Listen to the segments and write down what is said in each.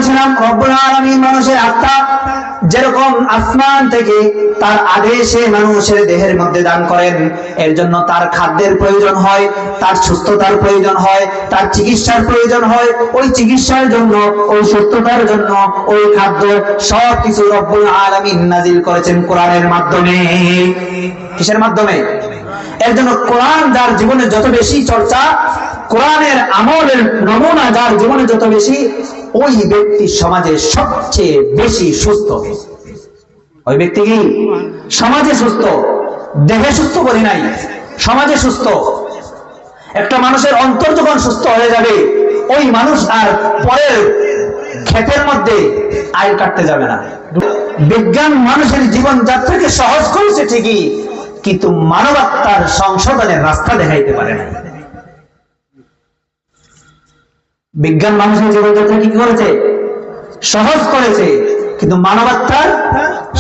বলেছিলাম রব্বুল আলামিন মানুষের আত্মা যেরকম আসমান থেকে তার আদেশে মানুষের দেহের মধ্যে দান করেন, এর জন্য তার খাদ্যের প্রয়োজন হয়, তার সুস্থতার প্রয়োজন হয়, তার চিকিৎসার প্রয়োজন হয়। ওই চিকিৎসার জন্য, ওই সুস্থতার জন্য, ওই খাদ্য সবকিছু রব্বুল আলামিন নাজিল করেছেন কোরআনের মাধ্যমে। কিসের মাধ্যমে? এর জন্য কোরআন যার জীবনে যত বেশি চর্চা, কোরআনের আমলের নমুনা যার জীবনে যত বেশি, ওই ব্যক্তি সমাজে সবচেয়ে বেশি সুস্থ। ওই ব্যক্তি কি সমাজে সুস্থ, দেহে সুস্থ বলি নাই, সমাজে সুস্থ। একটা মানুষের অন্তর যখন সুস্থ হয়ে যাবে, ওই মানুষ আর পরের ক্ষেতের মধ্যে আইল কাটতে যাবে না। বিজ্ঞান মানুষের জীবন যাত্রাকে সহজ করেছে ঠিকই, কিন্তু মানবাত্মার সংশোধনের রাস্তা দেখাইতে পারে না। বিজ্ঞান মানুষের জীবনযাত্রা কি করেছে? সহজ করেছে, কিন্তু মানবাত্মার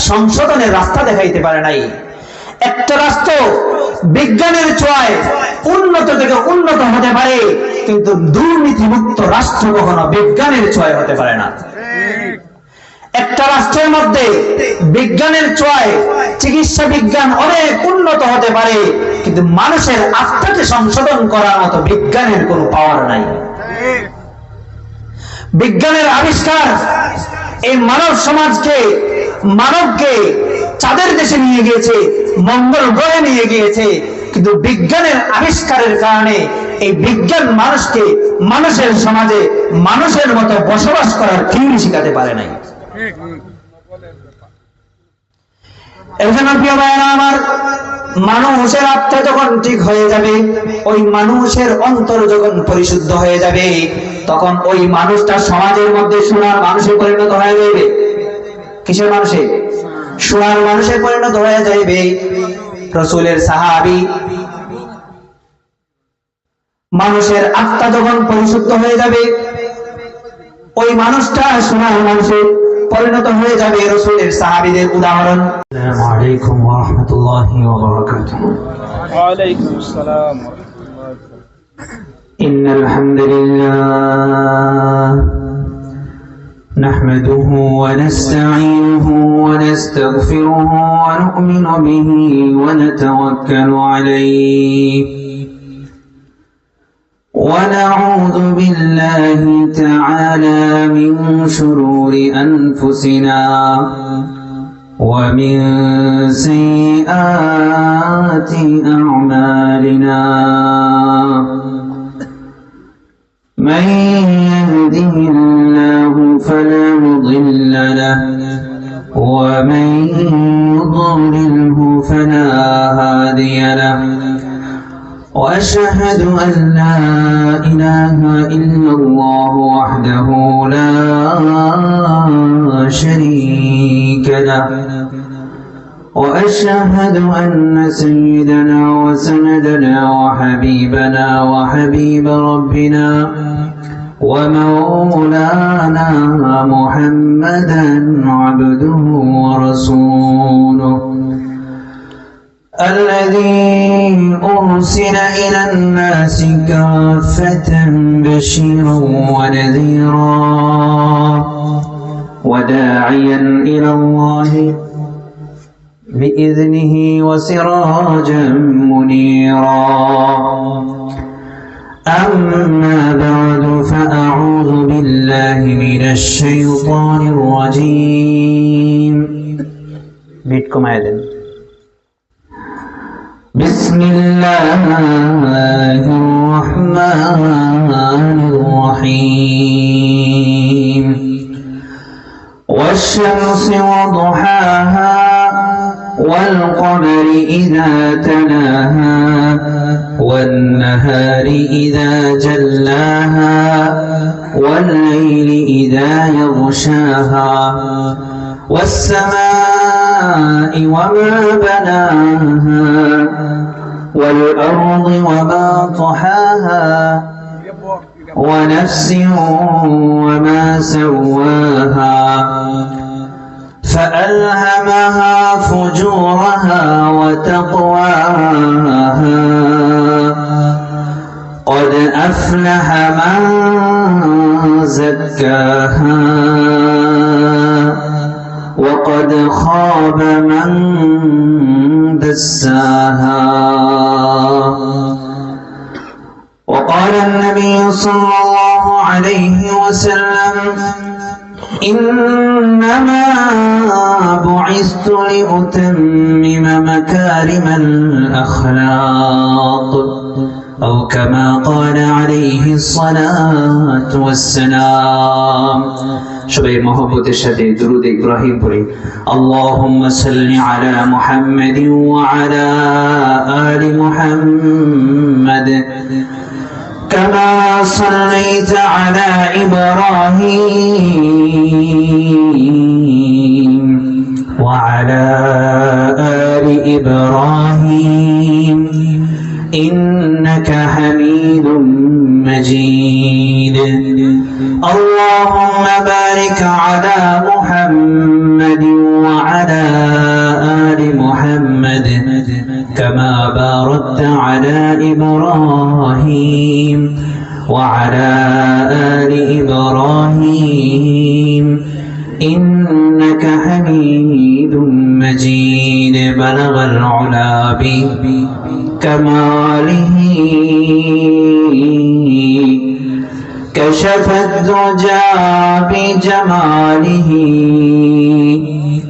সংশোধনের রাস্তা দেখাইতে পারে নাই। একটা রাষ্ট্র বিজ্ঞানের ছোঁয়ায় উন্নত থেকে উন্নত হতে পারে, কিন্তু দুর্নীতিমুক্ত রাষ্ট্র কখনো বিজ্ঞানের ছোঁয়ায় হতে পারে না। একটা রাষ্ট্রের মধ্যে বিজ্ঞানের ছোঁয়ায় চিকিৎসা বিজ্ঞান অনেক উন্নত হতে পারে, কিন্তু মানুষের আত্মাকে সংশোধন করার মতো বিজ্ঞানের কোনো পাওয়ার নাই। বিজ্ঞানের আবিষ্কার এই মানব সমাজকে, মানবকে চাঁদের দেশে নিয়ে গিয়েছে, মঙ্গল গ্রহে নিয়ে গিয়েছে, কিন্তু বিজ্ঞানের আবিষ্কারের কারণে এই বিজ্ঞান মানুষকে মানুষের সমাজে মানুষের মতো বসবাস করার থিওরি শিখাতে পারে নাই। এজন্য প্রিয় ভাইরা আমার, মানুষের আত্মা যখন ঠিক হয়ে যাবে, ওই মানুষের অন্তর যখন পরিশুদ্ধ হয়ে যাবে, তখন ওই মানুষটা সমাজের মধ্যে সোনার মানুষে পরিণত হয়ে যাবে। কিসের মানুষে? সোনার মানুষে পরিণত হয়ে যাবে। রাসূলের সাহাবী, মানুষের আত্মা যখন পরিশুদ্ধ হয়ে যাবে, ওই মানুষটা সোনার মানুষে পরিণত হয়ে যাবে। রাসূলের সাহাবীদের উদাহরণ। আসসালামু আলাইকুম ওয়া রাহমাতুল্লাহি ওয়া বারাকাতুহু। ওয়া আলাইকুম আসসালাম ওয়া রাহমাতুল্লাহ। ইন্নাল হামদুলিল্লাহ নাহমাদুহু ওয়া নাস্তাঈনুহু ওয়া নাস্তাগফিরুহু ওয়া নু'মিনু বিহি ওয়া নাতাওয়াক্কালু আলাইহি ونعوذ بالله تعالى من شرور أنفسنا ومن سيئات أعمالنا من يهده الله فلا مضل له ومن يضلله فلا هادي له وأشهد أن لا إله إلا الله وحده لا شريك له وأشهد أن سيدنا وسندنا وحبيبنا وحبيب ربنا ومولانا محمدا عبده ورسوله الذي أرسل إلى الناس كافة بشيرا ونذيرا وداعيا إلى الله بإذنه وسراجا منيرا أما بعد فأعوذ بالله من الشيطان الرجيم. بيتكم عادل. بسم الله الرحمن الرحيم. والشمس وضحاها والقمر إذا تلاها والنهار إذا جلاها والليل إذا يغشاها والسماء وما بناها والأرض وما طحاها ونفس وما سواها فألهمها فجورها وتقواها قد أفلح من زكاها وقد خاب من دساها وقال النبي صلى الله عليه وسلم إنما بعثت لأتمم مكارم الأخلاق أو كما قال عليه الصلاة والسلام সবাই মহব্বতের সাথে দুরূদ ইব্রাহিম পড়ি আল্লাহুম্মা সাল্লি আলা মুহাম্মাদিন ওয়া আলা আলি মুহাম্মাদ কামা সাল্লাইতা আলা ইব্রাহিম ওয়া আলা আলি ইব্রাহিম إنك حميد مجيد اللهم بارك على محمد وعلى آل محمد كما باركت على إبراهيم وعلى آل إبراهيم إنك حميد مجيد بلغ العلا بكماله كشف الدجى بجماله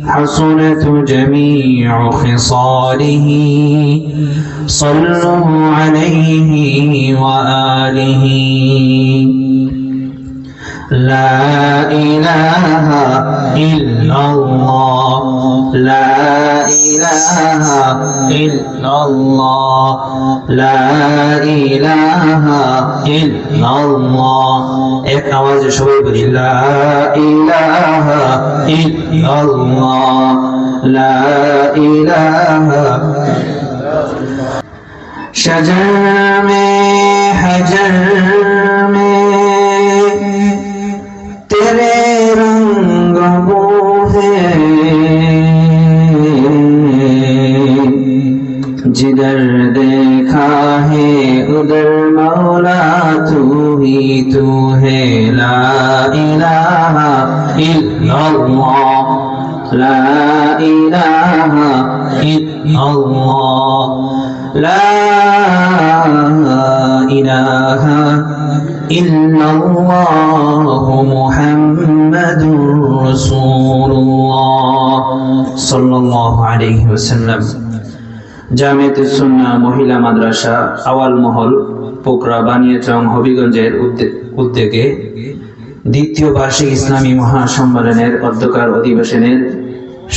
حسنت جميع خصاله صلوا عليه وآله لا إله إلا الله لا إله إلا الله لا إله إلا الله এক আওয়াজে সবাই বলি লা ইলাহা ইল্লাল্লাহ লা ইলাহা शजर में हजर में तेरे रंग वो है जिधर देखा है उधर मौला तू ही तू है ला इलाहा इल्लल्लाह ला इलाहा इल्लल्लाह لا إله إلا الله محمد رسول الله صلى الله عليه وسلم জামিয়াত সুন্নাহ মহিলা মাদ্রাসা আওয়াল মহল পোকরা বানিয়াচং হবিগঞ্জের উদ্যোগে দ্বিতীয় বার্ষিক ইসলামী মহাসম্মেলনের অধ্যকার অধিবেশনের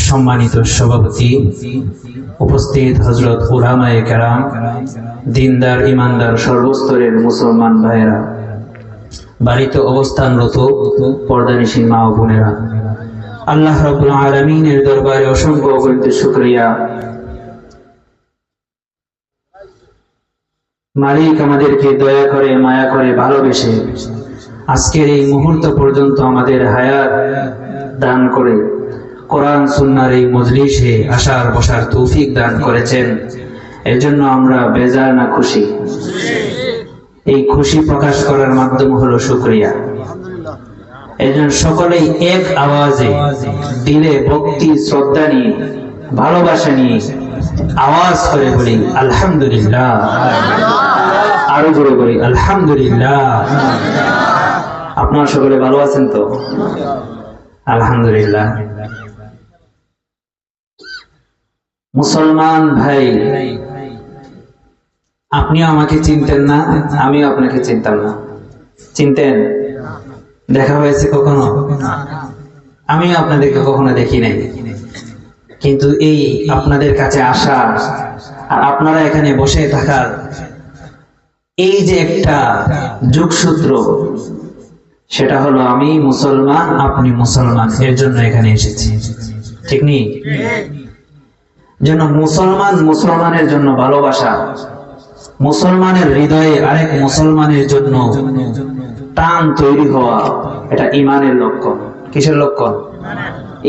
সম্মানিত সভাপতি উপস্থিত হযরত উলামায়ে কেরাম দিনদার ইমানদার সর্বস্তরের মুসলমান ভাইয়েরা বাড়িতে অবস্থানরত পর্দানিশীন মা ও বোনেরা আল্লাহ রাব্বুল আলামিনের দরবারে অসংখ্য অগণিত শুকরিয়া মালিক আমাদেরকে দয়া করে মায়া করে ভালোবেসে আজকের এই মুহূর্ত পর্যন্ত আমাদের হায়াত দান করে কোরআন সুন্নাহর এই মজলিসে আসার বসার তৌফিক দান করেছেন এর জন্য আমরা বেজার না খুশি এই খুশি প্রকাশ করার মাধ্যম হলো শুকরিয়া এজন্য সকলেই এক আওয়াজে দিলে ভক্তি শ্রদ্ধা নিয়ে ভালোবাসা নিয়ে আওয়াজ করে বলি আলহামদুলিল্লাহ আরো জোরে বলি আলহামদুলিল্লাহ আপনারা সকলে ভালো আছেন তো আলহামদুলিল্লাহ মুসলমান ভাই আপনি আমাকে চিনতেন না আমিও আপনাকে চিনতাম না চিনতেন দেখা হয়েছে কখনো আমি আপনাদেরকে কখনো দেখি নাই কিন্তু এই আপনাদের কাছে আসা আর আপনারা এখানে বসে থাকার এই যে একটা যোগসূত্র সেটা হলো আমি মুসলমান আপনি মুসলমান এর জন্য এখানে এসেছি ঠিক নেই যেন মুসলমান মুসলমানের জন্য ভালোবাসা মুসলমানের হৃদয়ে আরেক মুসলমানের জন্য টান তৈরি হওয়া এটা ঈমানের লক্ষণ কিসের লক্ষণ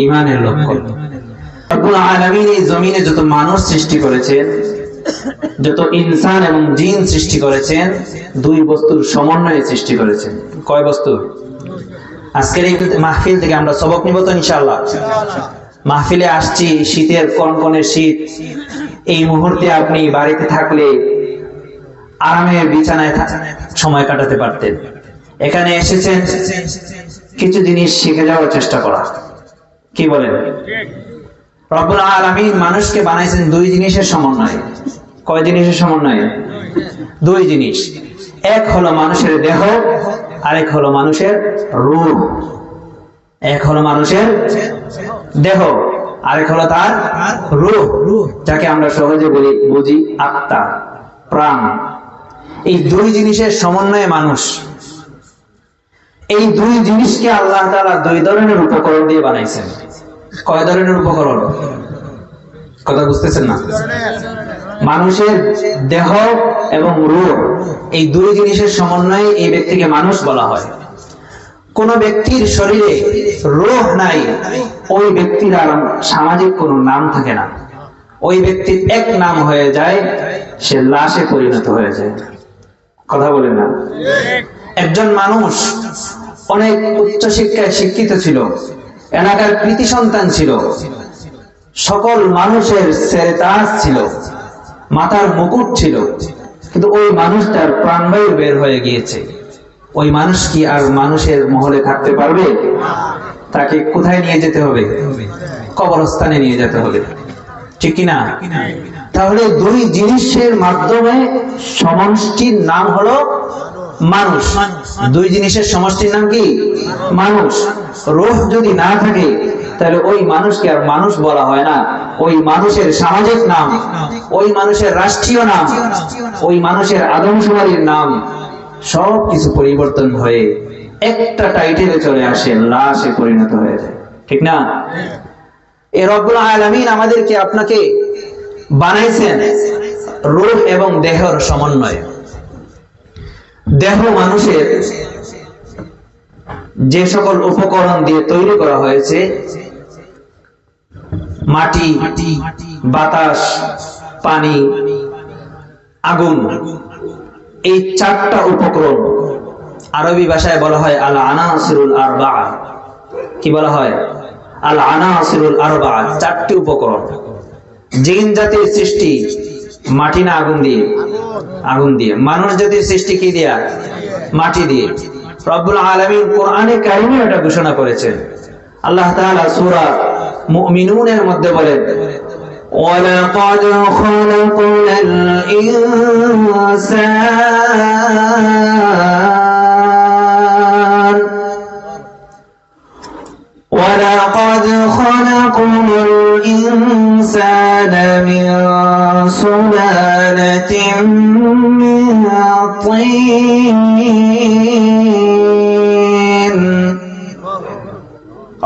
ঈমানের লক্ষণ রব্বুল আলামিন এই জমিনে যত মানুষ সৃষ্টি করেছেন যত ইনসান এবং জিন সৃষ্টি করেছেন দুই বস্তুর সমন্বয়ে সৃষ্টি করেছেন কয় বস্তু আজকের এই মাহফিল থেকে আমরা সবক নিব তো ইনশাআল্লাহ। মাহফিলে আসছি, শীতের কনকনে শীত, এই মুহূর্তে আপনি বাড়িতে থাকলে আরামে বিছানায় সময় কাটাতে পারতেন। এখানে এসেছেন কিছু জিনিস শিখে যাওয়ার চেষ্টা করা। কি বলেন? রব্বুল আলামিন মানুষকে বানাইছেন দুই জিনিসের সমন্বয়ে। কয় জিনিসের সমন্বয়ে? দুই জিনিস। এক হলো মানুষের দেহ, আরেক হলো মানুষের রূহ। এক হলো মানুষের দেহ, আরেক হলো তার রূহ, যাকে আমরা সহজে বুঝি আত্মা, প্রাণ। এই দুই জিনিসের সমন্বয়ে মানুষ। এই দুই জিনিসকে আল্লাহ তাআলা দুই ধরনের উপকরণ দিয়ে বানাইছেন। কয় ধরনের উপকরণ? কথা বুঝতেছেন না? মানুষের দেহ এবং রূহ, এই দুই জিনিসের সমন্বয়ে এই ব্যক্তিকে মানুষ বলা হয়। কোন ব্যক্তির শরীরে রূহ নাই, ওই ব্যক্তির আর সামাজিক কোনো নাম থাকে না। ওই ব্যক্তির এক নাম হয়ে যায়, সে লাশে পরিণত হয়ে যায়। কথা বলেন না? একজন মানুষ অনেক উচ্চ শিক্ষায় শিক্ষিত ছিল, এলাকার কৃতি সন্তান ছিল, সকল মানুষের সেরেতাজ ছিল, মাথার মুকুট ছিল, কিন্তু ওই মানুষটার প্রাণবায়ু বের হয়ে গিয়েছে। ওই মানুষ কি আর মানুষের মহলে থাকতে পারবে? তাকে কোথায় নিয়ে যেতে হবে? কবরস্থানে নিয়ে যেতে হবে, ঠিক কিনা? তাহলে দুই জিনিসের মাধ্যমে সমষ্টির নাম হলো মানুষ। দুই জিনিসের সমষ্টির নাম কি? মানুষ। রূহ যদি না থাকে তাহলে ওই মানুষকে আর মানুষ বলা হয় না। ওই মানুষের সামাজিক নাম, ওই মানুষের রাষ্ট্রীয় নাম, ওই মানুষের আদমশুমারির নাম সব কিছু পরিবর্তন হয়ে একটা টাইটেলে চলে আসে, লাশে পরিণত হয়ে যায়, ঠিক না? এ রব্বুল আলামিন আমাদেরকে আপনাকে বানাইছেন রূহ এবং দেহের সমন্বয়ে। দেহ মানুষের যে সকল উপকরণ দিয়ে তৈরি করা হয়েছে, মাটি, বাতাস, পানি, আগুন, এই চারটা উপকরণ আরবি ভাষায় বলা হয় আল আনাসিরুল আরবা। কি বলা হয়? আল আনাসিরুল আরবা, চারটি উপকরণ। জিন জাতির সৃষ্টি মাটি না আগুন দিয়ে? আগুন দিয়ে। মানুষ জাতির সৃষ্টি কি দিয়া? মাটি দিয়ে। রব্বুল আলামিন কোরআনে কারিমে এটা ঘোষণা করেছেন। আল্লাহ তাআলা সূরা মুমিনুনের মধ্যে বলেন, ওয়ালাকাদ খালাকনাল ইনসান ওয়ালাকাদ খালাকনাল ইনসানা মিন সুলালাতিন মিন তিন।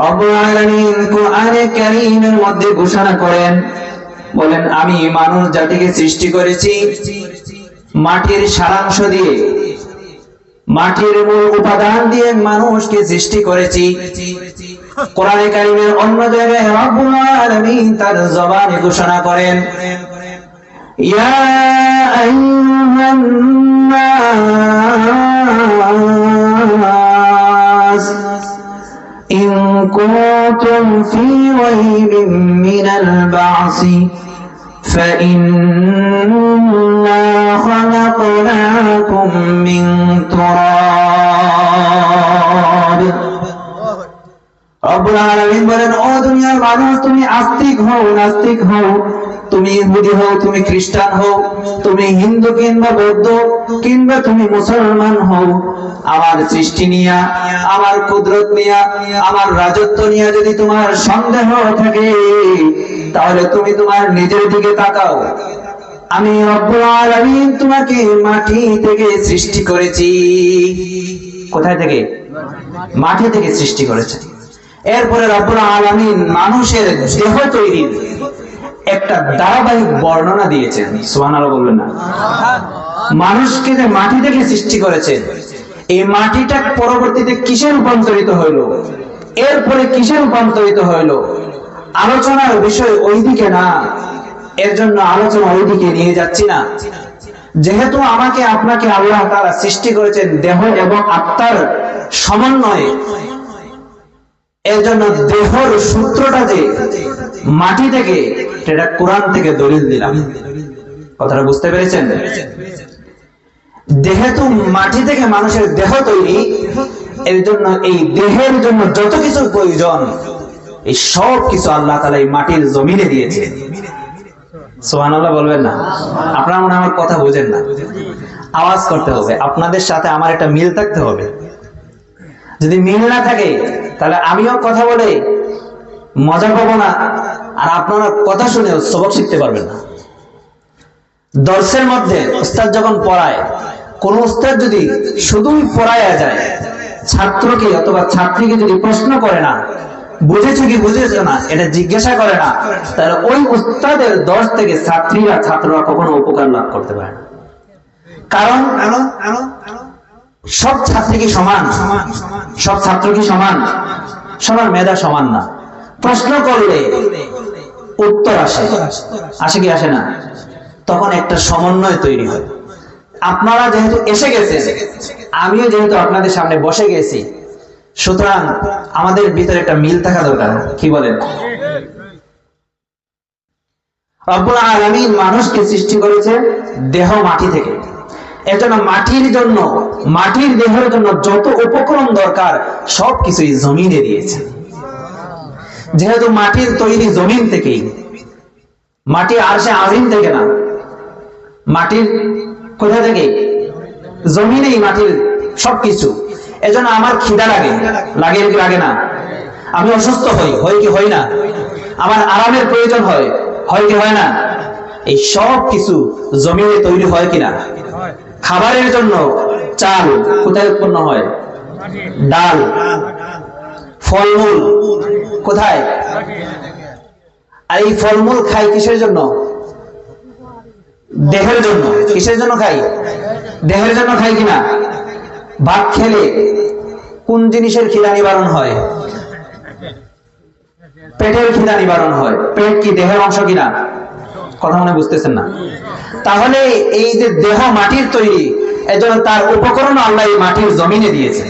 রব্বুল আলামিন কোরআনে কারীমের মধ্যে ঘোষণা করেন, বলেন আমি মানুষ জাতিকে সৃষ্টি করেছি মাটির সারাংশ দিয়ে, মাটির মূল উপাদান দিয়ে মানুষকে সৃষ্টি করেছি। কোরআনে কারীমের অন্য জায়গায় রব্বুল আলামিন তার জবানে ঘোষণা করেন, ইয়া আইয়ুহান নাস ইন কুনতুম ফি রাইবিন মিনাল বা'সি فإنا خلقناكم من تراب। রব্বুল আলামিন বলেন, ও দুনিয়ার মানুষ, তুমি আস্তিক হও নাস্তিক হও, তুমি ইহুদি হও, তুমি খ্রিস্টান হও, তুমি হিন্দু কিংবা বৌদ্ধ কিংবা তুমি মুসলমান হও, আমার সৃষ্টি নিয়া, আমার কুদরত নিয়া, আমার রাজত্ব নিয়া যদি তোমার সন্দেহ থাকে, তাহলে তুমি তোমার নিজের দিকে তাকাও। আমি রব্বুল আলামিন তোমাকে মাটি থেকে সৃষ্টি করেছি। কোথায় থেকে? মাটি থেকে সৃষ্টি করেছে। এরপরে রব্বুল আলামিন মানুষের দেহ তৈরির একটা ধারাবাহিক বর্ণনা দিয়েছেন। সুবহানাল্লাহ বলবেন না? মানুষকে যে মাটি থেকে সৃষ্টি করেছেন, এই মাটিটা পরবর্তীতে কিসে রূপান্তরিত হইলো, এরপরে কিসে রূপান্তরিত হইলো, আলোচনার বিষয় ওইদিকে না। এর জন্য আলোচনা ওইদিকে নিয়ে যাচ্ছি না। যেহেতু আমাকে আপনাকে আল্লাহ তাআলা সৃষ্টি করেছেন দেহ এবং আত্মার সমন্বয়ে, এর জন্য দেহর সূত্রটা যে মাটি থেকে, এটা কোরআন থেকে দলিল দিলাম। কথাটা বুঝতে পেরেছেন? যেহেতু মাটি থেকে মানুষের দেহ তৈরি, এর জন্য এই দেহের জন্য যত কিছু প্রয়োজন এই সব কিছু আল্লাহ তাআলা এই মাটির জমিনে দিয়েছে। সুবহানাল্লাহ বলবেন না? আপনারা মনে আমার কথা বুঝেন না, আওয়াজ করতে হবে। আপনাদের সাথে আমার একটা মিল থাকতে হবে। যদি মিল না থাকে তাহলে আমিও কথা বলে মজা পাবো না, আর আপনারা কথা শুনেও সবক শিখতে পারবেন না। দর্শের মধ্যে উস্তাদ যখন পড়ায়, কোন উস্তাদ যদি শুধুই পড়ায়া যায়, ছাত্রকে অথবা ছাত্রীকে যদি প্রশ্ন করে না, বুঝেছে কি বুঝেছে না এটা জিজ্ঞাসা করে না, তাহলে ওই উস্তাদের দর্শ থেকে ছাত্ররা কখনো উপকার লাভ করতে পারে না। কারণ সব ছাত্রী কি সমান? সব ছাত্র কি সমান? সবার মেধা সমান না। প্রশ্ন করলে উত্তর আসে কি আসে না? তখন একটা সমন্বয় তৈরি হয়। আপনারা যেহেতু এসে গেছেন, আমিও যেহেতু আপনাদের সামনে বসে গেছি, সুতরাং আমাদের ভিতরে একটা মিল থাকা দরকার। কি বলেন? রব্বুল আলামিন মানুষকে সৃষ্টি করেছে দেহ মাটি থেকে। এজন্য মাটির দেহের জন্য যত উপকরণ দরকার সবকিছুই জমিনে দিয়েছে। যেহেতু মাটির তৈরি জমিন থেকেই, মাটি আরশে আজিম থেকে না, মাটির কোথা থেকে? জমিনেই মাটির সবকিছু। এজন্য আমার খিদা লাগে কি লাগে না? আমি অসুস্থ হই কি হয় না? আমার আরামের প্রয়োজন হয় কি হয় না? এই সব কিছু জমিনে তৈরি হয় কিনা? খাবারের জন্য চাল কোথায় উৎপন্ন হয়? ডাল। ফলমূল কোথায়? আর এই ফলমূল খাই কিসের জন্য? দেহের জন্য। কিসের জন্য খাই? দেহের জন্য খাই কিনা? ভাত খেলে কোন জিনিসের খিদা নিবারণ হয়? পেটের খিদা নিবারণ হয়। পেট কি দেহের অংশ কিনা? কথা মনে বুঝতেছেন না? তাহলে এই যে দেহ মাটির তৈরি, এজন্য তার উপকরণ আল্লাহ এই মাটির জমিনে দিয়েছে।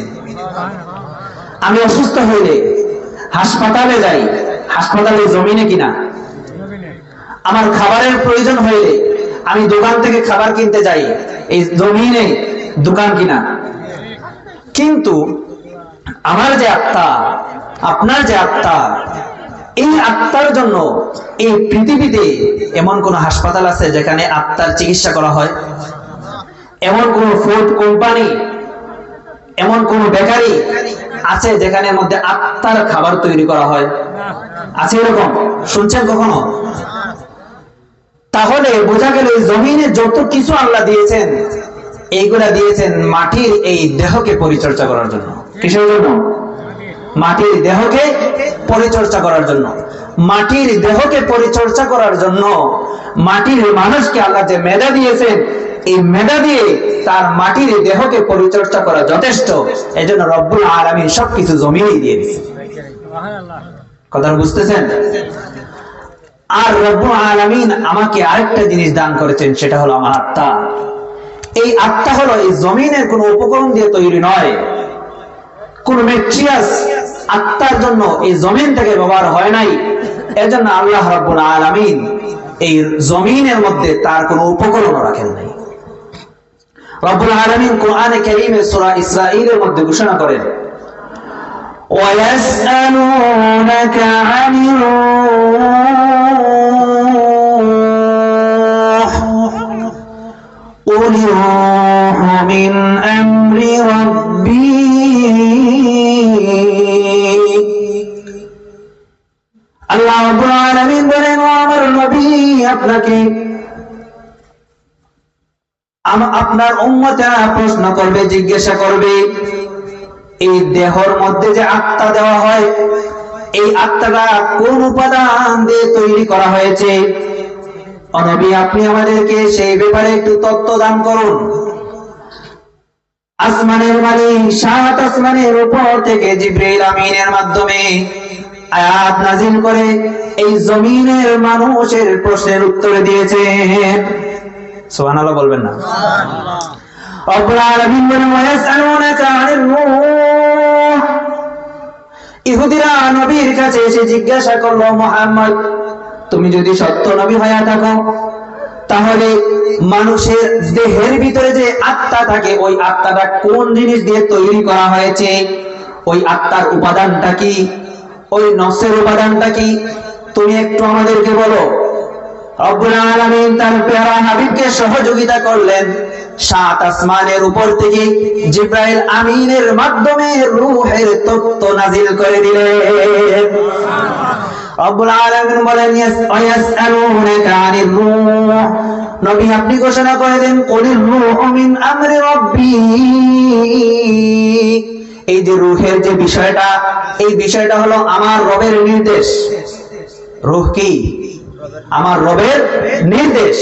আমি অসুস্থ হইলে হাসপাতালে যাই, হাসপাতালে জমিনে কিনা? আমার খাবারের প্রয়োজন হইলে আমি দোকান থেকে খাবার কিনতে যাই, এই জমিনে দোকান কিনা? কিন্তু আমার যে আত্মা, আপনার যে আত্মা, এই আত্মার জন্য এই পৃথিবীতে এমন কোন হাসপাতাল আছে যেখানে আত্মার চিকিৎসা করা হয়? এমন কোন ফুড কোম্পানি, এমন কোন বেকারি আছে যেখানে মধ্যে আত্মার খাবার তৈরি করা হয়? আছে এরকম? শুনছেন কখনো? তাহলে বোঝা গেল জমিনে যত কিছু আল্লাহ দিয়েছেন, এইগুলা দিয়েছেন মাটির এই দেহকে পরিচর্যা করার জন্য। কিসের জন্য? মাটির দেহকে পরিচর্যা করার জন্য। মাটির দেহকে পরিচর্যা করার জন্য মাটির মানুষকে আল্লাহ যে মেধা দিয়েছেন, এই মেধা দিয়ে তার মাটির দেহকে পরিচর্যা করা যথেষ্ট। এজন্য রব্বুল আলামিন সবকিছু জমিনেই দিয়ে দিয়েছেন। কথা বুঝতেছেন? আর রব্বুল আলামিন আমাকে আরেকটা জিনিস দান করেছেন, সেটা হলো আমার আত্মা। এই আত্মা হলো এই জমিনের কোন উপকরণ দিয়ে তৈরি নয়, কোন ম্যাটেরিয়ালস আত্মার জন্য এই জমিন থেকে ব্যবহার হয় নাই। এজন্য আল্লাহ রাব্বুল আলামিন এই জমিনের মধ্যে তার কোন উপকরণ রাখেন নাই। রব্বুল আলামিন কোরআনে কারীমে সূরা ইসরাঈলের মধ্যে ঘোষণা করেন, ওয়ায়াসআলুনাকা আনির রূহ কুল রূহু মিন আমরি রাব্বী। আল্লাহ রাব্বুল আলামিন বলেন, ও আমার নবী, আপনাকে আপনার উম্মতেরা প্রশ্ন করবে, জিজ্ঞাসা করবে, এই দেহর মধ্যে যে আত্মা দেওয়া হয়, এই আত্মাটা কোন উপাদান দিয়ে তৈরি করা হয়েছে? ও নবী, আপনি আমাদেরকে সেই ব্যাপারে একটু তথ্য দান করুন। আসমানের মালিক সাত আসমানের উপর থেকে জিবরাইল আমিনের মাধ্যমে আয়াত নাজিল করে এই জমিনের মানুষের প্রশ্নের উত্তর দিয়েছেন। সুবহানাল্লাহ বলবেন না? রব্বুল আলামিন বলেন, ওয়ায়াসআলুনাকা আনির রূহ, ইহুদিরা নবীর কাছে এসে জিজ্ঞাসা করলো, মুহাম্মদ, তুমি যদি সত্য নবী হয়ে থাকো তাহলে মানুষের দেহের ভিতরে যে আত্মা থাকে ওই আত্মাটা কোন জিনিস দিয়ে তৈরি করা হয়েছে? ওই আত্মার উপাদানটা কি? ওই নফসের উপাদানটা কি? তুমি একটু আমাদেরকে বলো। রব্বুল আলামিন তার প্যারা হাবিবকে সহযোগিতা করলেন। সাত আসমানের উপর থেকে জিবরাইল আমিনের মাধ্যমে রূহের তত্ত্ব নাজিল করে দিলেন। রব্বুল আলামিন বলেন, ইয়াসআলুনাকা আনির রূহ, নবী আপনি ঘোষণা করে দেন, কুলির রূহু মিন আমরি রাব্বি। এই যে রূহের যে বিষয়টা, এই বিষয়টা হলো আমার রবের নির্দেশ। রূহ কি? আমার রবের নির্দেশ।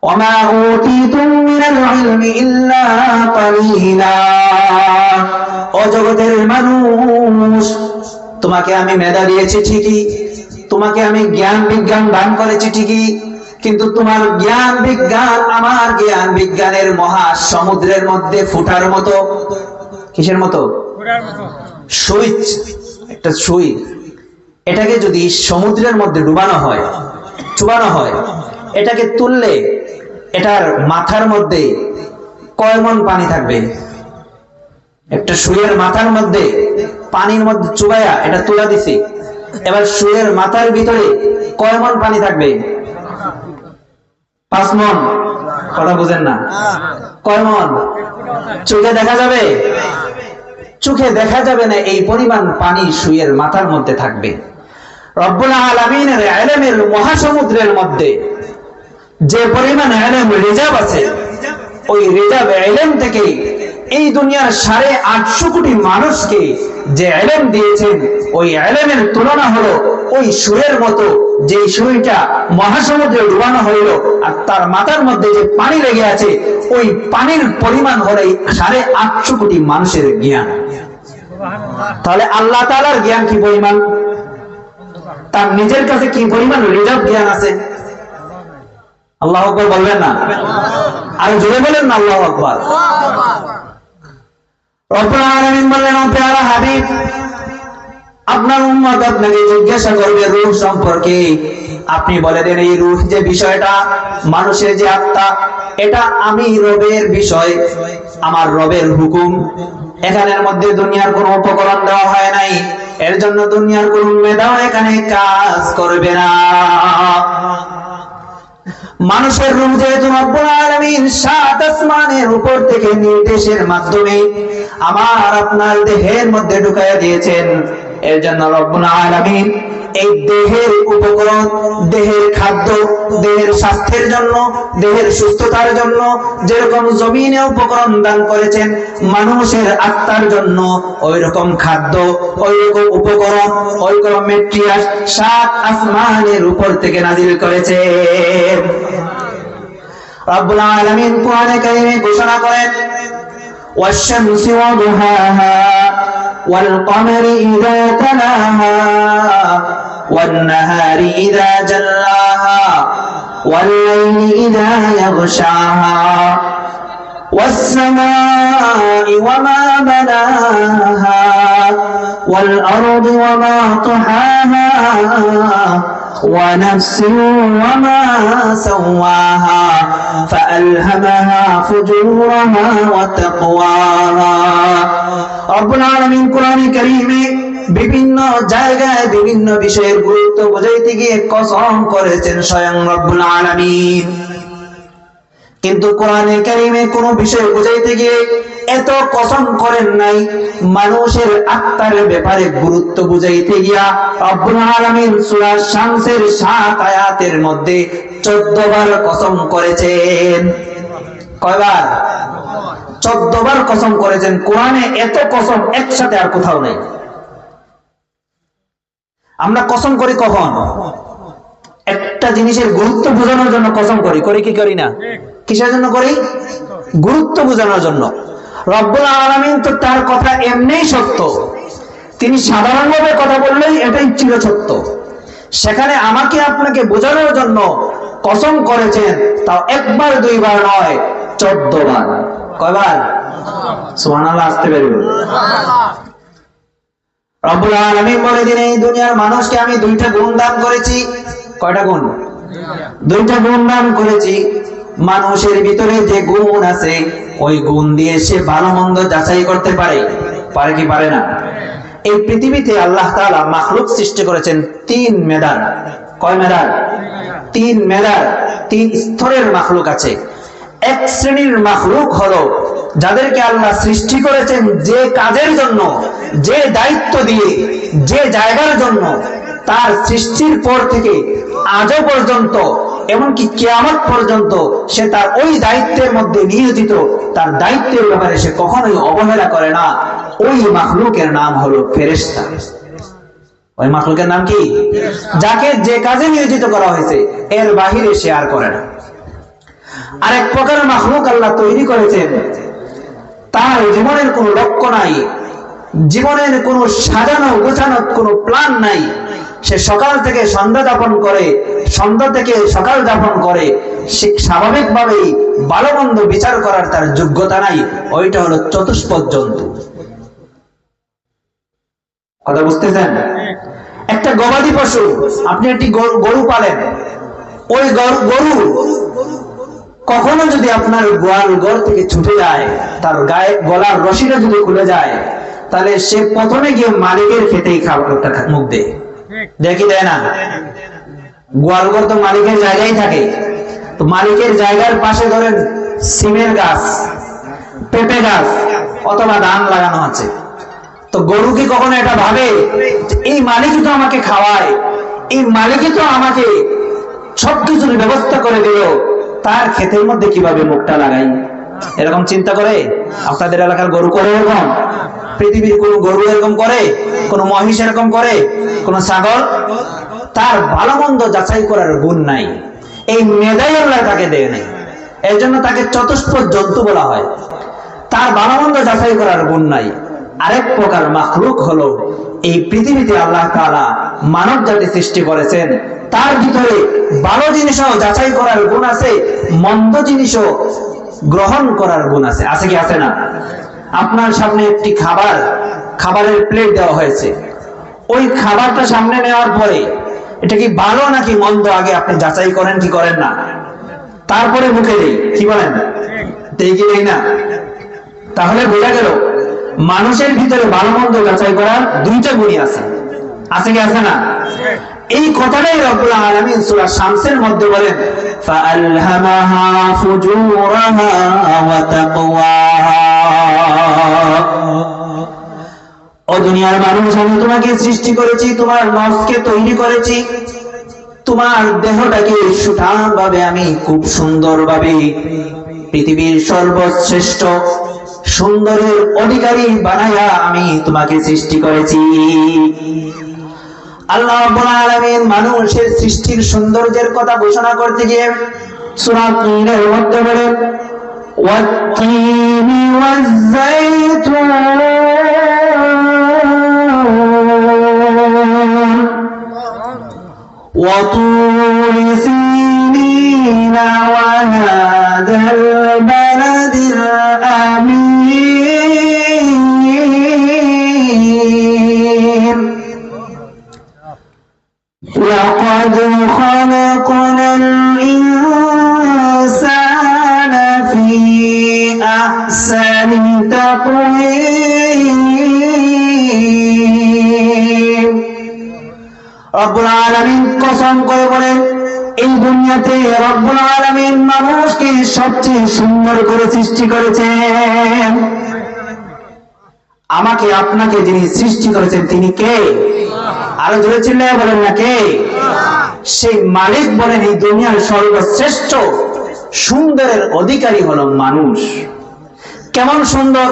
ওমা উতিতুম মিনাল ইলমি ইল্লা কালিলা, ও জগতের মানুষ, তোমাকে আমি মেধা দিয়েছি ঠিকই, তোমাকে আমি জ্ঞান বিজ্ঞান দান করেছি ঠিকই, কিন্তু তোমার জ্ঞান বিজ্ঞান আমার জ্ঞান বিজ্ঞানের মহা সমুদ্রের মধ্যে ফুটার মতো। কিসের মতো? সুইচ, একটা সুইচ। এটাকে যদি সমুদ্রের মধ্যে ডুবানো হয়, চুবানো হয়, এটাকে তুললে এটার মাথার মধ্যে কয় মণ পানি থাকবে? একটা সুইয়ের মাথার মধ্যে পানির মধ্যে চুবাইয়া এটা তুলা দিছি, এবার সুইয়ের মাথার ভিতরে কয় মণ পানি থাকবে? 5 মণ। কথা বুঝেন না? কয় মণ? চোখে দেখা যাবে? চোখে দেখা যাবে না এই পরিমাণ পানি সুইয়ের মাথার মধ্যে থাকবে। রব্বুল আলামিনের ইলমের মহাসমুদ্রের মধ্যে যে পরিমাণ ইলম রিজার্ভ আছে, ওই রিজার্ভ ইলম থেকে এই দুনিয়ার 850 কোটি মানুষকে যে ইলম দিয়েছেন, ওই ইলমের তুলনা হলো ওই সুরের মতো, যে সুইটা মহাসমুদ্রে ডুবানো হইল আর তার মাথার মধ্যে যে পানি লেগে আছে, ওই পানির পরিমাণ হলো 850 কোটি মানুষের জ্ঞান। তাহলে আল্লাহ তাআলার জ্ঞান কি পরিমাণ? তার নিজের কাছে কি পরিমাণ রিজার্ভ জ্ঞান আছে? আল্লাহু আকবার বলবেন না? আর জোরে বলেন না আল্লাহু আকবার। রব্বুল আলামিন বললেন, ও প্যারা হাবিব, আপনার উম্মত আপনাকে জিজ্ঞাসা করবে রূহ সম্পর্কে, আপনি বলে দেন এই রূহ যে বিষয়টা, মানুষের যে আত্মা, এটা আমি রবের বিষয়, আমার রবের হুকুম। এখানের মধ্যে দুনিয়ার কোনো উপকরণ দেওয়া হয় নাই, এর জন্য দুনিয়ার কোনো মেধাও এখানে কাজ করবে না। মানুষের রূহ যেহেতু রব্বুল আলামিন 7 আসমানের উপর থেকে নির্দেশের মাধ্যমে আমার আপনার দেহের মধ্যে ঢুকাইয়া দিয়েছেন, এর জন্য রব্বুল আলামিন এই দেহের উপকরণ, দেহের খাদ্য, দেহের স্বাস্থ্যের জন্য, দেহের সুস্থতার জন্য যেরকম জমিনে উপকরণ দান করেছেন, মানুষের আত্মার জন্য ওই রকম খাদ্য, ওই রকম উপকরণ, ওই রকম ম্যাটেরিয়াল 7 আসমানের উপর থেকে নাজিল করেছেন। রব্বুল আলামিন কোরআনে কারিমে ঘোষণা করেন, ওয়াশ-শামসি ওয়া দুহাহা ওয়াল কমারি ইযা তালাহা ওয়ান নাহারি ইযা জাল্লাহা ওয়াল লাইলি ইযা ইয়াগশাহা ওয়াস সামাই ওয়া মা বানাহা ওয়াল আরদি ওয়া মা তাহাহা ونفس وما سواها فألهمها فجورها وتقواها। রব্বুল আলামিন কোরআনে কারীমে বিভিন্ন জায়গায় বিভিন্ন বিষয়ের গুরুত্ব বোঝাইতে গিয়ে কসম করেছেন স্বয়ং রব্বুল আলামিন, কিন্তু কোরআনে কারীমে কোন বিষয় বোঝাইতে গিয়ে এত কসম করেন নাই। মানুষের আত্মার ব্যাপারে গুরুত্ব বুঝাইতে গিয়া রব্বুল আলামিন সূরা শামসের 7 আয়াতের মধ্যে 14 বার কসম করেছেন। কয়বার? 14 বার কসম করেছেন। কোরআনে এত কসম একসাথে আর কোথাও নেই। আমরা কসম করি কখন? একটা জিনিসের গুরুত্ব বোঝানোর জন্য কসম করি, করি কি করি না? কিসের জন্য করি? গুরুত্ব বোঝানোর জন্য। রব্বুল আলামিন তো তার কথা এমনিই সত্য, তিনি সাধারণভাবে কথা বললেই এটাই চির সত্য। সেখানে আমাকে আপনাকে বোঝানোর জন্য কসম করেছেন, তাও একবার দুইবার নয়, 14 বার। কয়বার? সুবহানাল্লাহ, আসতে পারবেন? রব্বুল আলামিন বলে দিন, এই দুনিয়ার মানুষকে আমি দুইটা গুণ দান করেছি। কয়টা গুণ? দুইটা গুণ দান করেছি। মানুষের ভিতরে যে গুণ আছে ওই গুণ দিয়ে সে ভালো মন্দ যাচাই করতে পারে। পারে কি পারে না? এই পৃথিবীতে আল্লাহ তাআলা মাখলুক সৃষ্টি করেছেন তিন মেধার। কয় মেধার? তিন মেধার, তিন স্তরের মাখলুক আছে। এক শ্রেণীর মাখলুক হলো যাদেরকে আল্লাহ সৃষ্টি করেছেন যে কাজের জন্য, যে দায়িত্ব দিয়ে, যে জায়গার জন্য, তার সৃষ্টির পর থেকে আজও পর্যন্ত, এমনকি কিয়ামত পর্যন্ত সে তার ওই দায়িত্বের মধ্যে নিয়োজিত। তার দায়িত্বের ব্যাপারে সে কখনোই অবহেলা করে না। ওই মাখলুকের নাম হলো ফেরেশতা। ওই মাখলুকের নাম কি? যাকে যে কাজে নিয়োজিত করা হয়েছে এর বাহিরে সে আর করে না। আরেক প্রকার মাখলুক আল্লাহ তৈরি করেছেন, তার জীবনের কোনো লক্ষ্য নাই, জীবনের কোনো সাজানো গোছানো কোনো প্ল্যান নাই। সে সকাল থেকে সন্ধ্যা যাপন করে, সন্ধ্যা থেকে সকাল যাপন করে। সে স্বাভাবিকভাবেই ভালো মন্দ বিচার করার তার যোগ্যতা নাই। ওইটা হলো চতুষ্পদ জন্তু। কথা বুঝতেছেন? একটা গবাদি পশু, আপনি একটি গরু পালেন, ওই গরু কখনো যদি আপনার গোয়াল ঘর থেকে ছুটে যায়, তার গায়ে গলার রশিটা যদি খুলে যায়, তাহলে সে প্রথমে গিয়ে মালিকের খেতেই খাবারটা মুখ দেয়। দেখি দেয় না? গোয়াল ঘর তো মালিকের জায়গায় থাকে। তো মালিকের জায়গার পাশে ধরেন সিমের গাছ, পেঁপে গাছ অথবা ধান লাগানো আছে। তো গরু কি কখনো এটা ভাবে এই মালিকই তো আমাকে খাওয়ায়, এই মালিকই তো আমাকে সবকিছুর ব্যবস্থা করে দিল, তার ক্ষেতের মধ্যে কিভাবে মুখটা লাগাই? এরকম চিন্তা করে? আপনাদের এলাকার গরু করে এরকম? পৃথিবীর কোন গরু এরকম করে? কোন মহিষ এরকম করে? কোন ছাগল? তার ভালো মন্দ যাচাই করার গুণ নাই। এই মেধাই আল্লাহ তাকে দেয় নাই, এর জন্য তাকে চতুষ্পদ জন্তু বলা হয়। তার ভালো মন্দ যাচাই করার গুণ নাই। আরেক প্রকার মাখলুক হলো, এই পৃথিবীতে আল্লাহ তাআলা মানব জাতি সৃষ্টি করেছেন, তার ভিতরে ভালো জিনিসও যাচাই করার গুণ আছে, মন্দ জিনিসও গ্রহণ করার গুণ আছে। আছে কি আছে না? আপনার সামনে একটি খাবারের প্লেট দেওয়া হয়েছে। ওই খাবারটা সামনে নেওয়ার পরে এটা কি ভালো নাকি মন্দ আগে আপনি যাচাই করেন কি করেন না? তারপরে মুখে দেই, কি বলেন? দেই কি দেই না? তাহলে বোঝা গেল মানুষের ভিতরে ভালো মন্দ যাচাই করার দুইটা গুণই আছে। আছে কি আছে না? এই কথাটাই রব্বুল আলামিন সূরা শামসের মধ্যে বলেন, ফাআলহামাহা ফুজুরাহা ওয়া তাকওয়াহা। ও দুনিয়ার মানুষ, আমি তোমাকে সৃষ্টি করেছি, তোমার নফসকে তৈরি করেছি, তোমার দেহটাকে সুঠামভাবে আমি খুব সুন্দরভাবে পৃথিবীর সর্বশ্রেষ্ঠ সুন্দরের অধিকারী বানায়া আমি তোমাকে সৃষ্টি করেছি। আল্লাহ রাব্বুল আলামিন মানুষের সৃষ্টির সৌন্দর্যের কথা ঘোষণা করতে গিয়ে সূরা তিনের মধ্যে বলেন, ওয়াত-তিনি ওয়াজ-যাইতুন ওয়া তুরি সিনিনা ওয়া হাদাল বালাদিল আমিন। لقد خلقنا الإنسان في أحسن تقويم। রব্বুল আলামিন কসম করে বলেন, এই দুনিয়াতে রব্বুল আলামিন মানুষকে সবচেয়ে সুন্দর করে সৃষ্টি করেছেন। আমাকে আপনাকে যিনি সৃষ্টি করেছেন তিনি কে? আরো জোরে চিল্লায়া বলেন না কে? সেই মালিক বলেন, এই দুনিয়ার সর্বশ্রেষ্ঠ সুন্দরের অধিকারী হলো মানুষ। কেমন সুন্দর?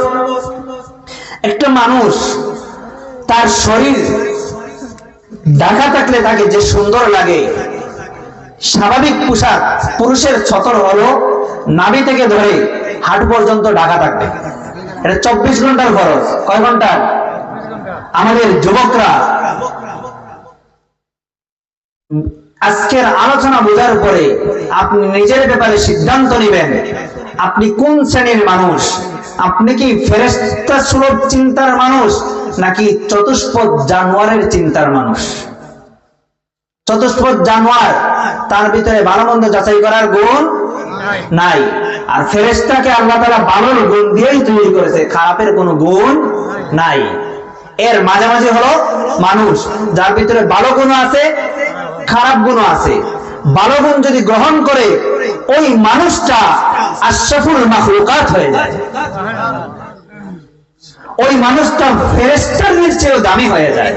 একটা মানুষ তার শরীর ঢাকা থাকলে তাকে যে সুন্দর লাগে, স্বাভাবিক পোশাক পুরুষের ছতর হলো নাভি থেকে ধরে হাঁটু পর্যন্ত ঢাকা থাকবে। এটা 24 ঘন্টার খরচ। কয় ঘন্টা? আমাদের যুবকরা আজকের আলোচনা বোঝার পরে আপনি নিজের ব্যাপারে সিদ্ধান্ত নেবেন, আপনি কোন শ্রেণীর মানুষ। আপনি কি ফেরেশতা সুলভ চিন্তার মানুষ, নাকি চতুষ্পদ জানোয়ারের চিন্তার মানুষ? চতুষ্পদ জানোয়ার, তার ভিতরে ভালো মন্দ যাচাই করার গুণ নাই। আর ফেরেশতাকে আল্লাহ তাআলা ভালোর গুণ দিয়েই তৈরি করেছে, খারাপের কোনো গুণ নাই। এর মাঝামাঝি হলো মানুষ, যার ভিতরে ভালো গুণ আছে, খারাপ গুণ আছে। ভালো গুণ যদি গ্রহণ করে ওই মানুষটা আশরাফুল মাখলুকাত হয়ে যায়, ওই মানুষটা ফেরেশতার চেয়েও দামি হয়ে যায়।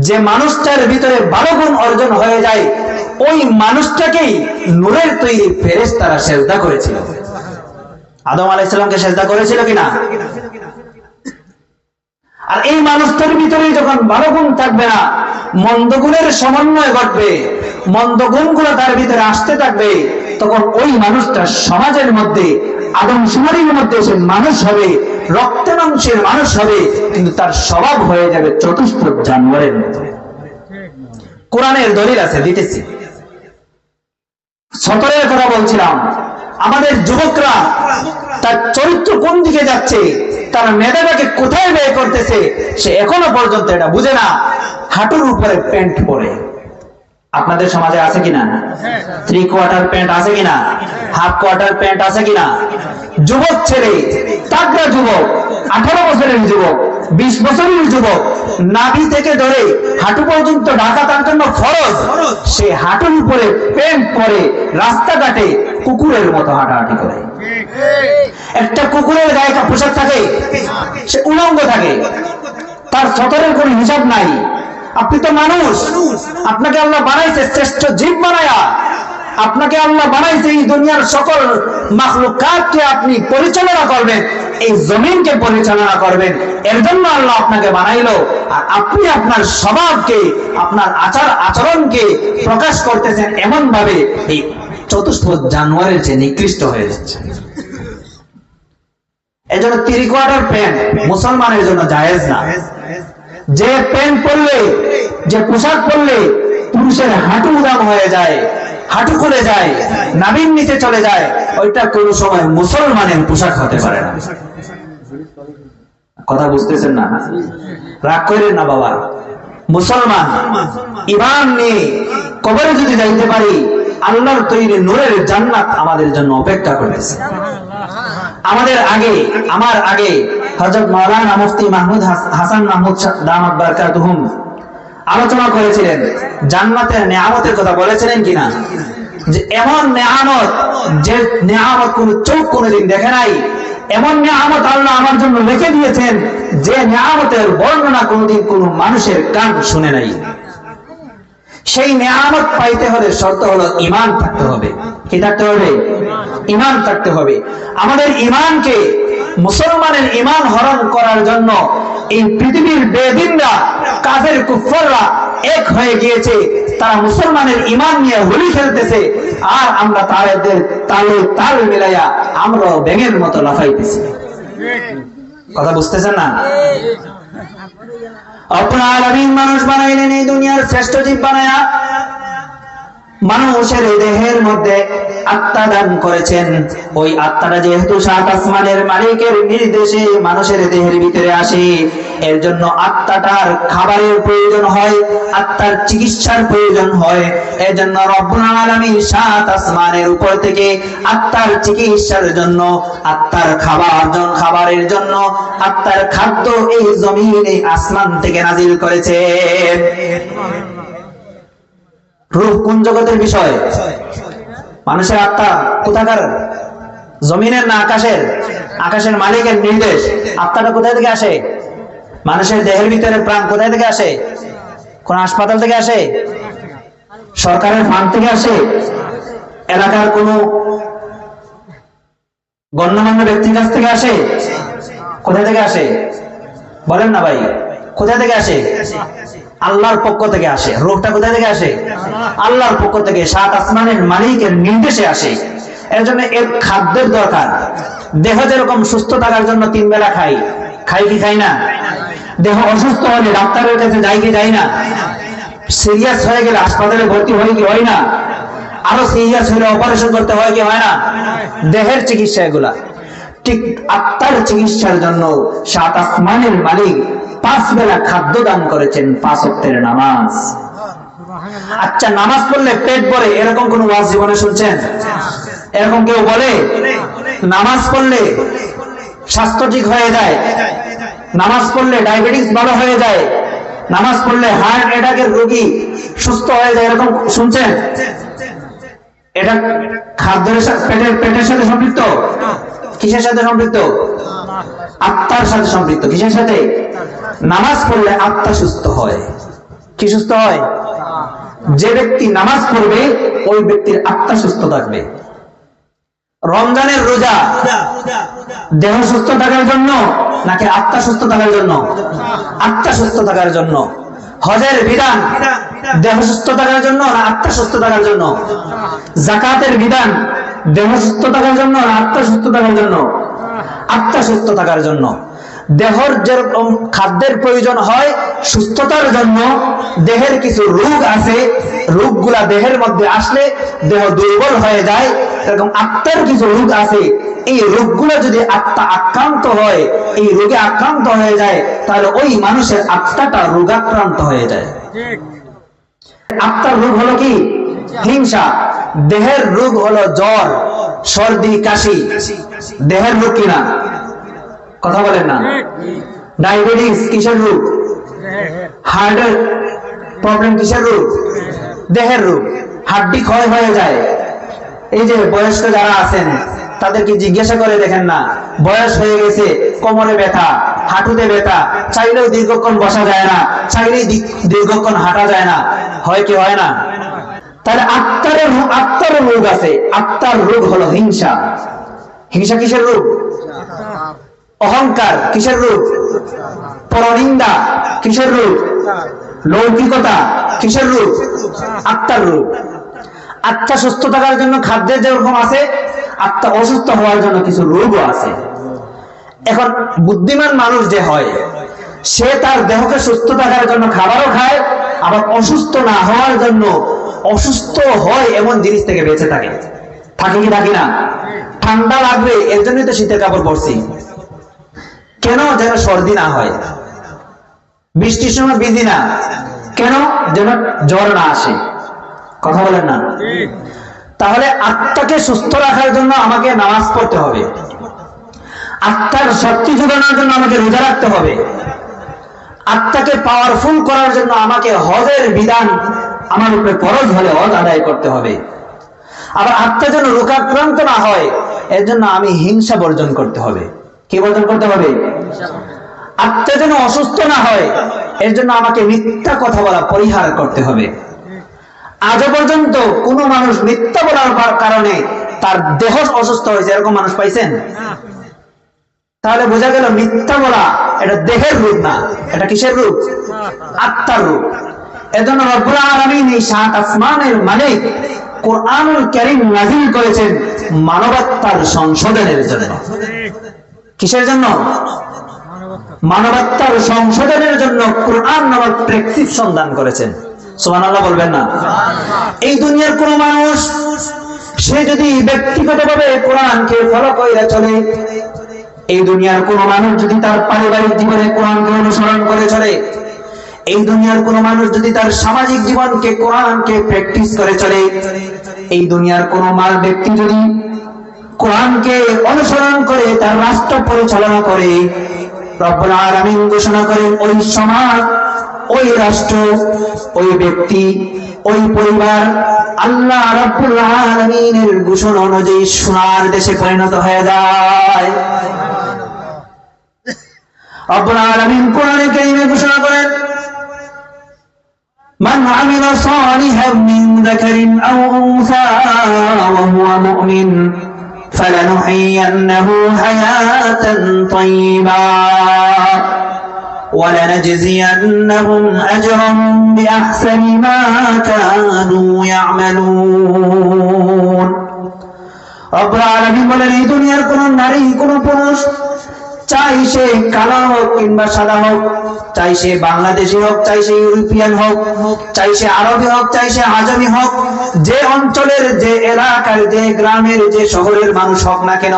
যে মানুষটার ভিতরে ভালো গুণ অর্জন হয়ে যায় ওই মানুষটাকেই নূরের তৈরি ফেরেশতারা সেজদা করেছিল। আদম আলাইহিস সালামকে সেজদা করেছিল কিনা? আর এই মানুষটার ভিতরে যখন ভালো গুণ থাকবে না, মন্দ গুণের সমন্বয় ঘটবে, মন্দ গুণগুলো তার ভিতরে আসতে থাকবে, তখন ওই মানুষটা সমাজের মধ্যে আদমশুমারির মধ্যে সে মানুষ হবে, রক্তে মাংসের মানুষ হবে, কিন্তু তার স্বভাব হয়ে যাবে চতুষ্পদ জানোয়ারের মতো। কোরআনের দলিল আছে, দিতেছি। সতরের কথা বলছিলাম, আমাদের যুবকরা তার চরিত্র কোন দিকে যাচ্ছে, তার মেধাটাকে কোথায় ব্যয় করতেছে, সে এখনো পর্যন্ত এটা বুঝে না। হাঁটুর উপরে প্যান্ট পরে, আপনাদের সমাজে আছে কিনা? 3 কোয়ার্টার প্যান্ট আছে কিনা? হাফ কোয়ার্টার প্যান্ট আছে কিনা? যুবক ছেলে, তাগড়া যুবক, 18 বছরের যুবক, 20 বছরের যুবক, নাভি থেকে ধরে হাঁটু পর্যন্ত ঢাকা তার জন্য ফরজ। সে হাঁটুর উপরে প্যান্ট পরে রাস্তাঘাটে কুকুরের মতো হাঁটাহাঁটি করে। একটা কুকুরের গায়ে একটা পোশাক থাকে, সে উলঙ্গ থাকে, তার সতরের কোনো হিসাব নাই। আপনি তো মানুষ, আপনাকে আল্লাহ বানাইছে শ্রেষ্ঠ জীব বানায়া, আপনাকে আল্লাহ বানাইছে এই দুনিয়ার সকল মাখলুকাতকে আপনি পরিচালনা করবেন, এই জমিনকে পরিচালনা করবেন, এর জন্য আল্লাহ আপনাকে বানাইলো। আর আপনি আপনার স্বভাবকে, আপনার আচার আচরণকে প্রকাশ করতেছেন এমন ভাবে এই চতুষ্পদ জানোয়ারের চেয়ে নিকৃষ্ট হয়ে যাচ্ছে। এই জন্য 3 কোয়ার্টার প্যান্ট মুসলমানের জন্য জায়েজ না। যে প্যান্ট পরলে, যে পোশাক পরলে পুরুষের হাঁটু উদাম হয়ে যায়, হাঁটু খুলে যায়, নাভির নিচে চলে যায়, ওইটা কোনো সময় মুসলমানের পোশাক হতে পারে না। কথা বুঝতেছেন না? রাগ করেন না বাবা। মুসলমান ঈমান নিয়ে কবরে যদি যাইতে পারি, আল্লাহর তৈরি নূরের জান্নাত আমাদের জন্য অপেক্ষা করতেছে। আমাদের আগে, আমার আগে হযরত মাওলানা মুফতি মাহমুদ হাসান মাহমুদ দামাত বারাকাতুহুম আলোচনা করেছিলেন, জান্নাতের নেয়ামতের কথা বলেছিলেন কিনা, যে এমন নেয়ামত, যে নেয়ামত কোন চোখ কোনদিন দেখে নাই, এমন নেয়ামত আল্লাহ আমার জন্য রেখে দিয়েছেন, যে নেয়ামতের বর্ণনা কোনদিন কোন মানুষের কান শুনে নাই। সেই নেয়ামত পাইতে হলে শর্ত হলো ঈমান থাকতে হবে। কি থাকতে হবে? ঈমান থাকতে হবে। আমাদের ঈমানকে, মুসলমানের ঈমান হরণ করার জন্য এই পৃথিবীর বেদিনরা, কাফের কুফাররা এক হয়ে গিয়েছে। তারা মুসলমানের ঈমান নিয়ে হোলি খেলতেছে, আর আমরা তাদের তালে তাল মিলাইয়া আমরা ব্যাঙের মতো লাফাইতেছি। কথা বুঝতেছেন না? আপনার আলামিন মানুষ বানাইলেন, এই দুনিয়ার শ্রেষ্ঠ জীব বানায়া মানুষের দেহের মধ্যে আত্মা দান করেছেন। ওই আত্মাটা যেহেতু 7 আসমানের মালিকের নির্দেশে মানুষের দেহের ভিতরে আসে, এর জন্য আত্মাটার খাবারের প্রয়োজন হয়, আত্মার চিকিৎসার প্রয়োজন হয়। এর জন্য রব্বুল আলামিন 7 আসমানের উপর থেকে আত্মার চিকিৎসার জন্য, আত্মার খাবারের জন্য, আত্মার খাদ্য এই জমিনে আসমান থেকে নাজিল করেছেন। রূহ কোন জগতের বিষয়? মানুষের আত্মা কোথাকার? জমিনের না আকাশের? আকাশের মালিকের নির্দেশ। আত্মাটা কোথায় থেকে আসে? মানুষের দেহের ভিতরে প্রাণ কোথায় থেকে আসে? কোন হাসপাতাল থেকে আসে? সরকারের ফান্ড থেকে আসে? এলাকার কোন গণ্যমান্য ব্যক্তির কাছ থেকে আসে? কোথায় থেকে আসে বলেন না ভাই? কোথায় থেকে আসে? আল্লাহর পক্ষ থেকে আসে। রূহটা কোথায় থেকে আসে? আল্লাহর পক্ষ থেকে, 7 আসমানের মালিকের নির্দেশে আসে। এর জন্য এর খাদ্যের দরকার। দেহ যেরকম সুস্থ থাকার জন্য 3 বেলা খাই কি খাই না? দেহ অসুস্থ হলে ডাক্তারের কাছে যাই কি যাই না? সিরিয়াস হয়ে গেলে হাসপাতালে ভর্তি হয় কি হয় না? আরো সিরিয়াস হলে অপারেশন করতে হয় কি হয় না? দেহের চিকিৎসা এগুলা। ঠিক আত্মার চিকিৎসার জন্য সাত আসমানের মালিক 5 বেলা খাদ্য দান করেছেন, 5 ওয়াক্তের নামাজ। আচ্ছা, নামাজ পড়লে পেট ভরে, এরকম কোন ওয়াজ জীবনে শুনছেন? এরকম কেউ বলে? নামাজ পড়লে স্বাস্থ্য ঠিক হয়ে যায়, নামাজ পড়লে ডায়াবেটিস ভালো হয়ে যায়, নামাজ পড়লে হার্ট অ্যাটাকের রোগী সুস্থ হয়ে যায়, এরকম শুনছেন? এটা খাদ্যের সাথে, পেটের সাথে সম্পৃক্ত? কিসের সাথে সম্পৃক্ত? আত্মার সাথে সম্পৃক্ত। কিসের সাথে? নামাজ পড়লে আত্মা সুস্থ হয়। কি সুস্থ হয়? যে ব্যক্তি নামাজ পড়বে ওই ব্যক্তির আত্মা সুস্থ থাকবে। রমজানের রোজা দেহ সুস্থ থাকার জন্য নাকি আত্মা সুস্থ থাকার জন্য? আত্মা সুস্থ থাকার জন্য। হজের বিধান দেহ সুস্থ থাকার জন্য না আত্মা সুস্থ থাকার জন্য? যাকাতের বিধান দেহ সুস্থ থাকার জন্য না আত্মা সুস্থ থাকার জন্য? আত্মা সুস্থ থাকার জন্য। দেহের যেরকম খাদ্যের প্রয়োজন হয় সুস্থতার জন্য, দেহের কিছু রোগ আছে, রোগগুলা দেহের মধ্যে আসলে দেহ দুর্বল হয়ে যায়, এরকম আত্মার কিছু রোগ আছে, এই রোগগুলো যদি আত্মা আক্রান্ত হয়, এই রোগে আক্রান্ত হয়ে যায়, তাহলে ওই মানুষের আত্মাটা রোগাক্রান্ত হয়ে যায়। আত্মার রোগ হলো কি? হিংসা। দেহের রোগ হলো জ্বর, সর্দি, কাশি। দেহের রোগ কিনা? কথা বলেন না। ডায়াবেটিস কিসের রোগ? হার্টের প্রবলেম কিসের রোগ? দেহের রোগ। হাড্ডি ক্ষয় হয়ে যায়। এই যে বয়স্ক যারা আছেন তাদেরকে জিজ্ঞাসা করে দেখেন না, বয়স হয়ে গেছে, কোমরে ব্যথা, হাঁটুতে ব্যথা, চাইলেও দীর্ঘক্ষণ বসা যায় না, চাইলেই দীর্ঘক্ষণ হাঁটা যায় না, হয় কি হয় না? তাহলে আত্মার রোগ আছে। আত্মার রোগ হলো হিংসা। হিংসা কিসের রোগ? অহংকার কিসের রোগ? পরনিন্দা কিসের রোগ? লৌকিকতা কিসের রোগ? আত্মার রোগ। আত্মা সুস্থ থাকার জন্য খাদ্যের যেরকম আছে, আত্মা অসুস্থ হওয়ার জন্য কিছু রোগও আছে। এখন বুদ্ধিমান মানুষ যে হয়, সে তার দেহকে সুস্থ থাকার জন্য খাবারও খায়, আবার অসুস্থ না হওয়ার জন্য অসুস্থ হয় এমন জিনিস থেকে বেঁচে থাকে। থাকে কি থাকি না? ঠান্ডা লাগবে এর জন্যই তো শীতের কাপড় পরছি, কেন? যেন সর্দি না হয়। বৃষ্টির সময় ভিজি না, কেন? যেন জ্বর না আসে। কথা বলেন না। তাহলে আত্মাকে সুস্থ রাখার জন্য আমাকে নামাজ পড়তে হবে, আত্মার শক্তি যোগানোর জন্য আমাকে রোজা রাখতে হবে, আত্মাকে পাওয়ারফুল করার জন্য আমাকে হজের বিধান আমার উপরে ফরজ হলে হজ আদায় করতে হবে। আবার আত্মা যেন রোগাক্রান্ত না হয় এর জন্য আমি হিংসা বর্জন করতে হবে। কি বর্জন করতে হবে? আত্মা যেন অসুস্থ না হয় এর জন্য আমাকে মিথ্যা কথা বলা পরিহার করতে হবে। আজও পর্যন্ত কোন মানুষ মিথ্যা বলার কারণে তার দেহ অসুস্থ হয়েছে এরকম মানুষ পাইছেন? তাহলে বোঝা গেল মিথ্যা বলা এটা দেহের রোগ না, এটা কিসের রোগ? আত্মার রোগ। এজন্য রব্বুল আলামিন এই 7 আসমানের মালিক কোরআনুল কারীম নাযিল করেছেন মানবতার সংশোধনের জন্য। কিসের জন্য? মানবতার সংশোধনের জন্য কোরআন নামক প্রেসক্রিপশন দান করেছেন। সুবহানাল্লাহ বলবেন না? এই দুনিয়ার কোন মানুষ সে যদি ব্যক্তিগতভাবে কোরআনকে ফলো করে চলে, এই দুনিয়ার কোন মানুষ যদি তার পারিবারিক জীবনে কোরআনকে অনুসরণ করে চলে, এই দুনিয়ার কোন মানুষ যদি তার সামাজিক জীবনকে কোরআনকে প্র্যাকটিস করে চলে, এই দুনিয়ার কোন ব্যক্তি যদি কোরআনকে অনুসরণ করে তার রাষ্ট্র পরিচালনা করে, রব্বুল আলামিন ঘোষণা করেন ওই সমাজ, ওই রাষ্ট্র, ওই ব্যক্তি, ওই পরিবার আল্লাহ রাব্বুল আলামিনের ঘোষণা অনুযায়ী সোনার দেশে পরিণত হয়ে যায়। রব্বুল আলামিন কোরআনে কারীমে ঘোষণা করেন, মান আমিলা সালিহান মিন যাকারিন আও উনসা ওয়া হুয়া মুমিন ফালানুহয়িন্নাহু হায়াতান তাইয়্যিবা ولنجزينهم أجرهم بأحسن ما كانوا يعملون। رب العالمين বলেন এই দুনিয়ার কোন নারী কোন পুরুষ, চাই সে কালো হোক কিংবা সাদা হোক, চাই সে বাংলাদেশি হোক, চাই সে ইউরোপিয়ান হোক, চাই সে আরবি হোক, চাই সে আজমি হোক, যে অঞ্চলের, যে এলাকার, যে গ্রামের, যে শহরের মানুষ হোক না কেন,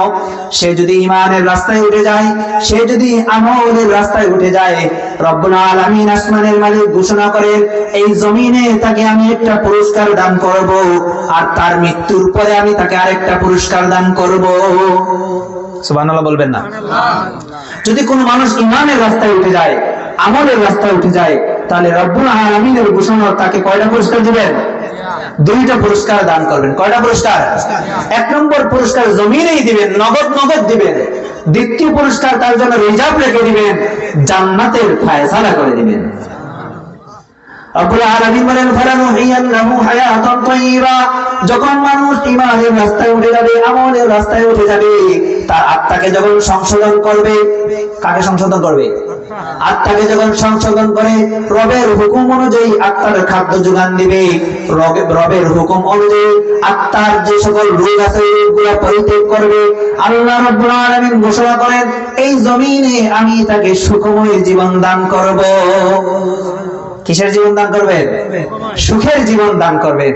সে যদি ঈমানের রাস্তায় উঠে যায়, সে যদি আমলের রাস্তায় উঠে যায়, রব্বুল আলামিন আসমানের মালিক ঘোষণা করেন, এই জমিনে তাকে আমি একটা পুরস্কার দান করব, আর তার মৃত্যুর পরে আমি তাকে আরেকটা পুরস্কার দান করব। সুবহানাল্লাহ বলবেন না? যদি কোনো মানুষ ঈমানের রাস্তায় উঠে যায়, আমলের রাস্তায় উঠে যায়, তাহলে রব্বুল আলামিনের ঘোষণা তাকে কয়টা পুরস্কার দিবেন? দুইটা পুরস্কার দান করবেন। কয়টা পুরস্কার? এক নম্বর পুরস্কার জমিনেই দিবেন, নগদ দিবেন। দ্বিতীয় পুরস্কার তার জন্য রিজার্ভ রেখে দিবেন, জান্নাতের ফয়সালা করে দিবেন। রব্বুল আলামিন বলেন, ফালানুহিয়ান্নাহু হায়াতান তাইয়্যিবা, যখন মানুষ ঈমানের রাস্তায় উঠে যাবে, আমলের রাস্তায় উঠে যাবে, তার আত্মাকে যখন সংশোধন করবে, কাকে সংশোধন করবে? আত্মাকে যখন সংশোধন করে, রবের হুকুম অনুযায়ী আত্মার খাদ্য যোগান দিবে, রবের হুকুম অনুযায়ী আত্মার যে সকল রোগ আছে রোগগুলো পরিত্যাগ করবে। আল্লাহ রাব্বুল আলামিন ঘোষণা করেন, এই জমিনে আমি তাকে সুখময় জীবন দান করব। কিসের জীবন দান করবেন? সুখের জীবন দান করবেন।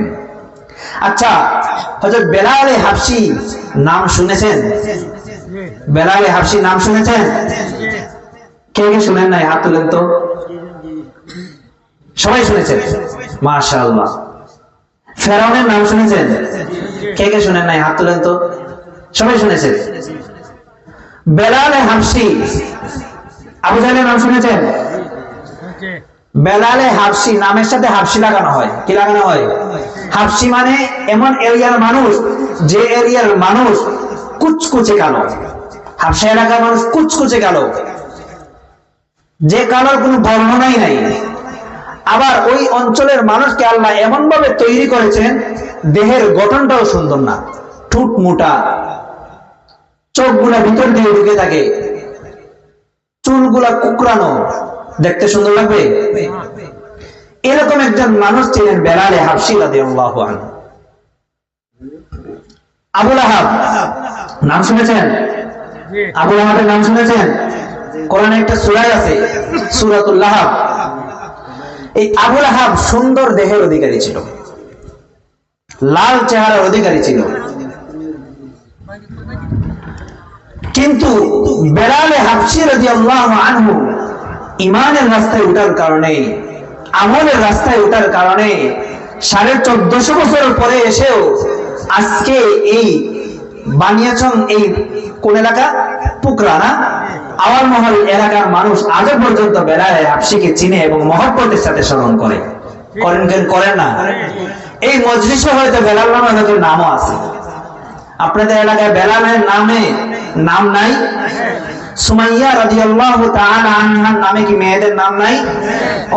আচ্ছা, হযরত বেলাল হাবশী নাম শুনেছেন? বেলাল হাবশী নাম শুনেছেন? কে কে শুনেন নাই? হাত তুলেন তো। সবাই শুনেছেন? মাশাআল্লাহ। ফেরাউনের নাম শুনেছেন? কে কে শুনেন নাই? হাত তুলেন তো। সবাই শুনেছেন? বেলাল হাবশী, আবু জাহেলের নাম শুনেছেন? বেলাল হাবশী নামের সাথে হাবশী লাগানো হয়। কি লাগানো হয়? হাবশী মানে এমন এরিয়ার মানুষ, যে এরিয়ার মানুষ কুচকুচে কালো। হাবশা এলাকার মানুষ কুচকুচে কালো, যে কালোর কোনো বর্ণনাই নাই। আবার ওই অঞ্চলের মানুষকে আল্লাহ এমন ভাবে তৈরি করেছেন, দেহের গঠনটাও সুন্দর না, ঠোঁট মোটা, চোখগুলা ভিতর দিয়ে ঢুকে থাকে, চুলগুলা কুকরানো, দেখতে সুন্দর লাগবে। এরকম একজন মানুষ ছিলেন বেলাল হাবশী রাদিয়াল্লাহু আনহু। আবু লাহাব নাম শুনেছেন? আবু লাহাবের নাম শুনেছেন? কোরআনে একটা সূরা আছে, সূরাতুল লাহাব। এই আবু লাহাব সুন্দর দেহের অধিকারী ছিল, লাল চেহারার অধিকারী ছিল, কিন্তু বেলাল হাবশী রাদিয়াল্লাহু আনহু ঈমানের রাস্তায় ওঠার কারণে, আমলের রাস্তায় ওঠার কারণে 1450 বছর পরে এসেও আজকে এই বানিয়াচং, এই কোন এলাকা? পুকরা না? আওয়াল মহল এলাকার মানুষ আজও পর্যন্ত বেলাল হাবশীকে চিনে এবং মহব্বতের সাথে স্মরণ করে। করেন না? এই মজলিসে হয়তো বেলাল নামের নামও আছে। আপনাদের এলাকায় বেলালের নাম নাই? সুমাইয়া রাদিয়াল্লাহু তাআলা আনহার নামে কি মেয়েদের নাম নাই?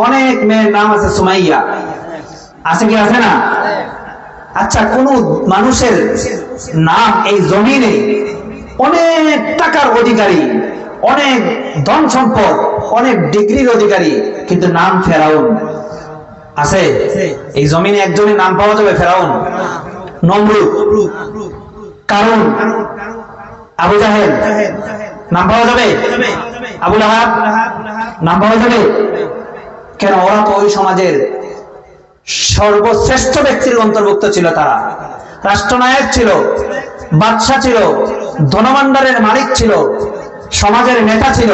অনেক মেয়ের নাম আছে সুমাইয়া, আছে কি আছে না? আচ্ছা, কোন মানুষের নাম এই জমিনে অনেক টাকার অধিকারী, অনেক ধন সম্পদ, অনেক ডিগ্রির অধিকারী, কিন্তু নাম ফেরাউন আছে? এই জমিনে একজনের নাম পাওয়া যাবে? ফেরাউন, নমরুদ, কারুন, আবু জাহেল নাম পাওয়া যাবে? আবু লাহাব নাম পাওয়া যাবে? কেন? ওরা তো ওই সমাজের সর্বশ্রেষ্ঠ ব্যক্তির অন্তর্ভুক্ত ছিল। তারা রাষ্ট্রনায়ক ছিল, বাদশা ছিল, ধনভাণ্ডারের মালিক ছিল, সমাজের নেতা ছিল।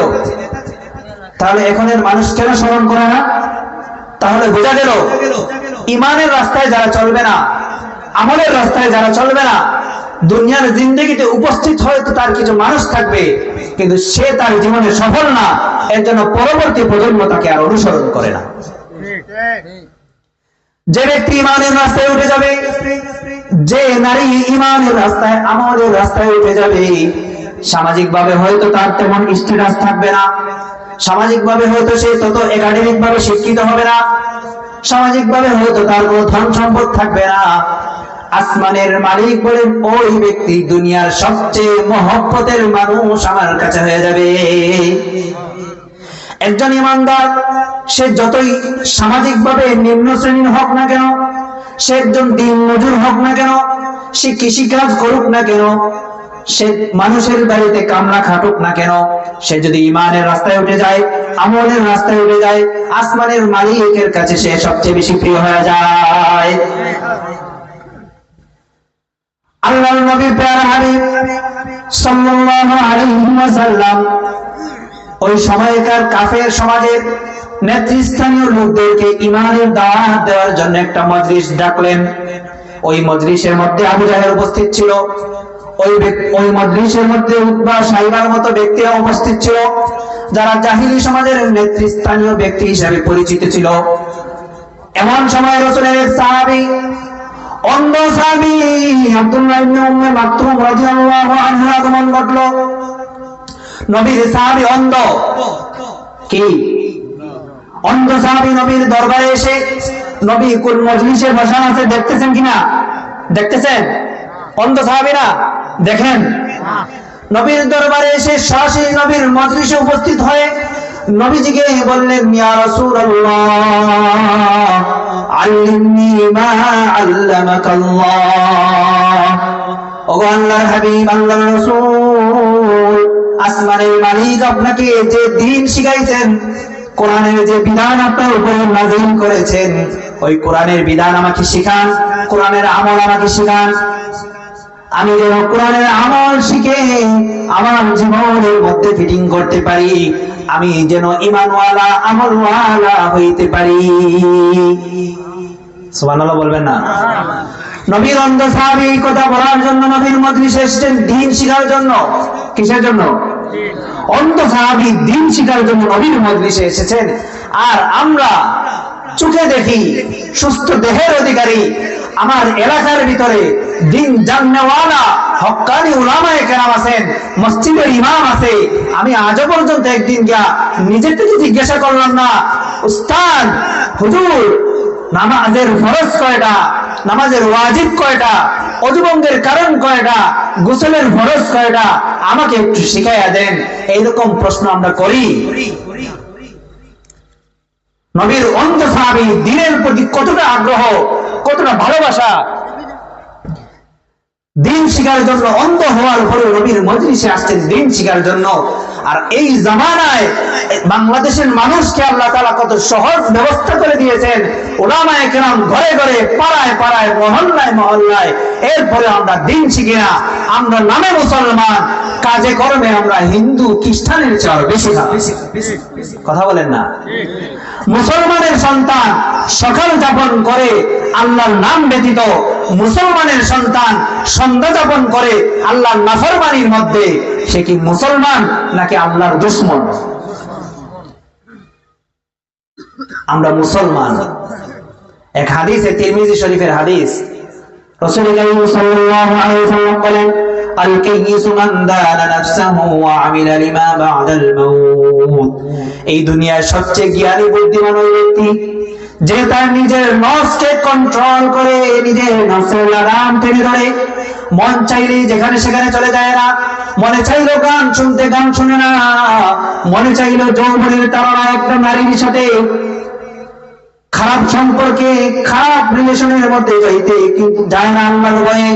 তাহলে এখনের মানুষ কেন স্মরণ করে না? তাহলে বোঝা গেল, ঈমানের রাস্তায় যারা চলবে না, আমলের রাস্তায় যারা চলবে না, দুনিয়ার জিন্দেগিতে উপস্থিত হয়তো তার কিছু মানুষ থাকবে, কিন্তু সে তার জীবনে সফল না। এর জন্য পরবর্তী প্রজন্ম তাকে আর অনুসরণ করে না। যে ব্যক্তি ঈমানের রাস্তায় উঠে যাবে, যে নারী ঈমানের রাস্তায়, আমলের রাস্তায় উঠে যাবে, সামাজিক ভাবে হয়তো তার তেমন স্ট্যাটাস থাকবে না, সামাজিক ভাবে হয়তো সে তত একাডেমিক ভাবে শিক্ষিত হবে না, সামাজিক ভাবে হয়তো তার কোনো ধন সম্পদ থাকবে না। আসমানের মালিক বলেন, ওই ব্যক্তি দুনিয়ার সবচেয়ে মহব্বতের মানুষ আমার কাছে হয়ে যাবে। একজন ইমানদার, সে যতই সামাজিক ভাবে নিম্ন শ্রেণীর হোক না কেন, সে একজন দিন মজুর হোক না কেন, সে কৃষিকাজ করুক না কেন, সে মানুষের বাড়িতে কামলা খাটুক না কেন, সে যদি ঈমানের রাস্তায় উঠে যায়, আমলের রাস্তায় উঠে যায়, আসমানের মালিকের কাছে সে সবচেয়ে বেশি প্রিয় হয়ে যায়। আল্লাহর নবী প্যারা হাবিব সাল্লাল্লাহু আলাইহি ওয়াসাল্লাম ওই সময়কার কাফের সমাজের নেতৃস্থানীয় লোকদেরকে ঈমানের দাওয়াত দেওয়ার জন্য একটা মজলিস ডাকলেন। ওই মজলিসের মধ্যে আবু জাহেল উপস্থিত ছিল, ওই মজলিসের মধ্যে উতবা সাইবার মতো ব্যক্তিরা উপস্থিত ছিল, যারা জাহিলি সমাজের নেতৃস্থানীয় ব্যক্তি হিসেবে পরিচিত ছিল। এমন সময় রাসূলের এক সাহাবী, অন্ধ সাহাবী আব্দুল্লাহ ইবনে উম্মে মাকতুম রাদিয়াল্লাহু আনহু আগমন ঘটল। নবীর সাহাবী অন্ধ, কি অন্ধ সাহাবী নবীর দরবারে এসে, নবী কোন মজলিসে বসা আছে দেখতেছেন কিনা? দেখতেছেন? অন্ধ সাহাবীরা দেখেন। নবীর দরবারে এসে সরাসরি নবীর মজলিসে উপস্থিত হয়ে নবীজিকে বললেন, ইয়া রাসূলুল্লাহ আল্লিমনি মা আল্লামাকাল্লাহ। ওগো আল্লাহর হাবিব, আল্লাহর রাসূল, আসমানের মালিক আপনাকে যে দ্বীন শিখাইছেন, কোরআনের যে বিধান আপনার উপরে নাযিল করেছেন, ওই কোরআনের বিধান আমাকে শিখান, কোরআনের আমল আমাকে শিখান। আমি যেন কোরআনের আমল শিখে আমার জীবনের মধ্যে ফিটিং করতে পারি, আমি যেন ঈমানওয়ালা আমলওয়ালা হইতে পারি। সুবহানাল্লাহ বলবেন না? নবীর অন্ধ সাহাবী কথা বলার জন্য নবীর মজলিসে এসেছেন দ্বীন শিখার জন্য। কিসের জন্য? অন্ধ সাহাবী দ্বীন শিখার জন্য নবীর মজলিসে এসেছেন। আর আমরা চোখে দেখি সুস্থ দেহের অধিকারী আমার এলাকার ভিতরে দিন জাননেওয়ালা হক্কানি উলামায়ে কেরাম আছেন, মসজিদের ইমাম আছে। আমি আজও পর্যন্ত একদিন গিয়া নিজের থেকে জিজ্ঞাসা করলাম না, উস্তাদ হুজুর নামাজের ফরজ কয়টা, নামাজের ওয়াজিব কয়টা, অজুভঙ্গের কারণ কয়টা, গোসলের ফরজ কয়টা, আমাকে একটু শিখাইয়া দেন। এইরকম প্রশ্ন আমরা করি। নবীর অন্ধ সাহাবী দ্বীনের প্রতি কতটা আগ্রহ, কতটা ভালোবাসা, দ্বীন শিখার জন্য অন্ধ হওয়ার পরে নবীর মজলিসে আসছেন দ্বীন শিখার জন্য। আর এই জামানায় বাংলাদেশের মানুষকে আল্লাহ তাআলা কত সহজ ব্যবস্থা করে দিয়েছেন। উলামায়ে কেরাম ঘরে ঘরে, পাড়ায় পাড়ায়, মহল্লায় মহল্লায়। এরপরে আমরা দ্বীন শিখি না, আমরা নামে মুসলমান, কাজে কর্মে আমরা হিন্দু খ্রিস্টানের চেয়ে বেশি। কথা বলেন না? মুসলমানের সন্তান সকাল যাপন করে আল্লাহর নাম ব্যতীত, মুসলমানের সন্তান সন্ধ্যা যাপন করে আল্লাহর নাফরমানির মধ্যে, সে কি মুসলমান নাকি আল্লাহর দুশমন? আমরা মুসলমান। এক হাদিসে, তিরমিজি শরীফের হাদিস, রাসূলুল্লাহ সাল্লাল্লাহু আলাইহি ওয়াসাল্লাম বলেন, আল কাইয়িসু মান দানা নাফসাহু ওয়া আমিলা লিমা বা'দাল মাউত। এই দুনিয়ার সবচেয়ে জ্ঞানী বুদ্ধিমান ওই ব্যক্তি যে তার নিজের নফসকে কন্ট্রোল করে, নিজের নফসের লাগাম টেনে ধরে, মন চাইলে যেখানে সেখানে চলে যায় না, মনে চাইলো গান শুনতে গান শুনে না, মনে চাইলো যৌবনের তাড়নায় একটা নারীর সাথে খারাপ সম্পর্কে, খারাপ রিলেশনের মধ্যে যাইতে, কিন্তু যায় না আল্লাহর ভয়ে।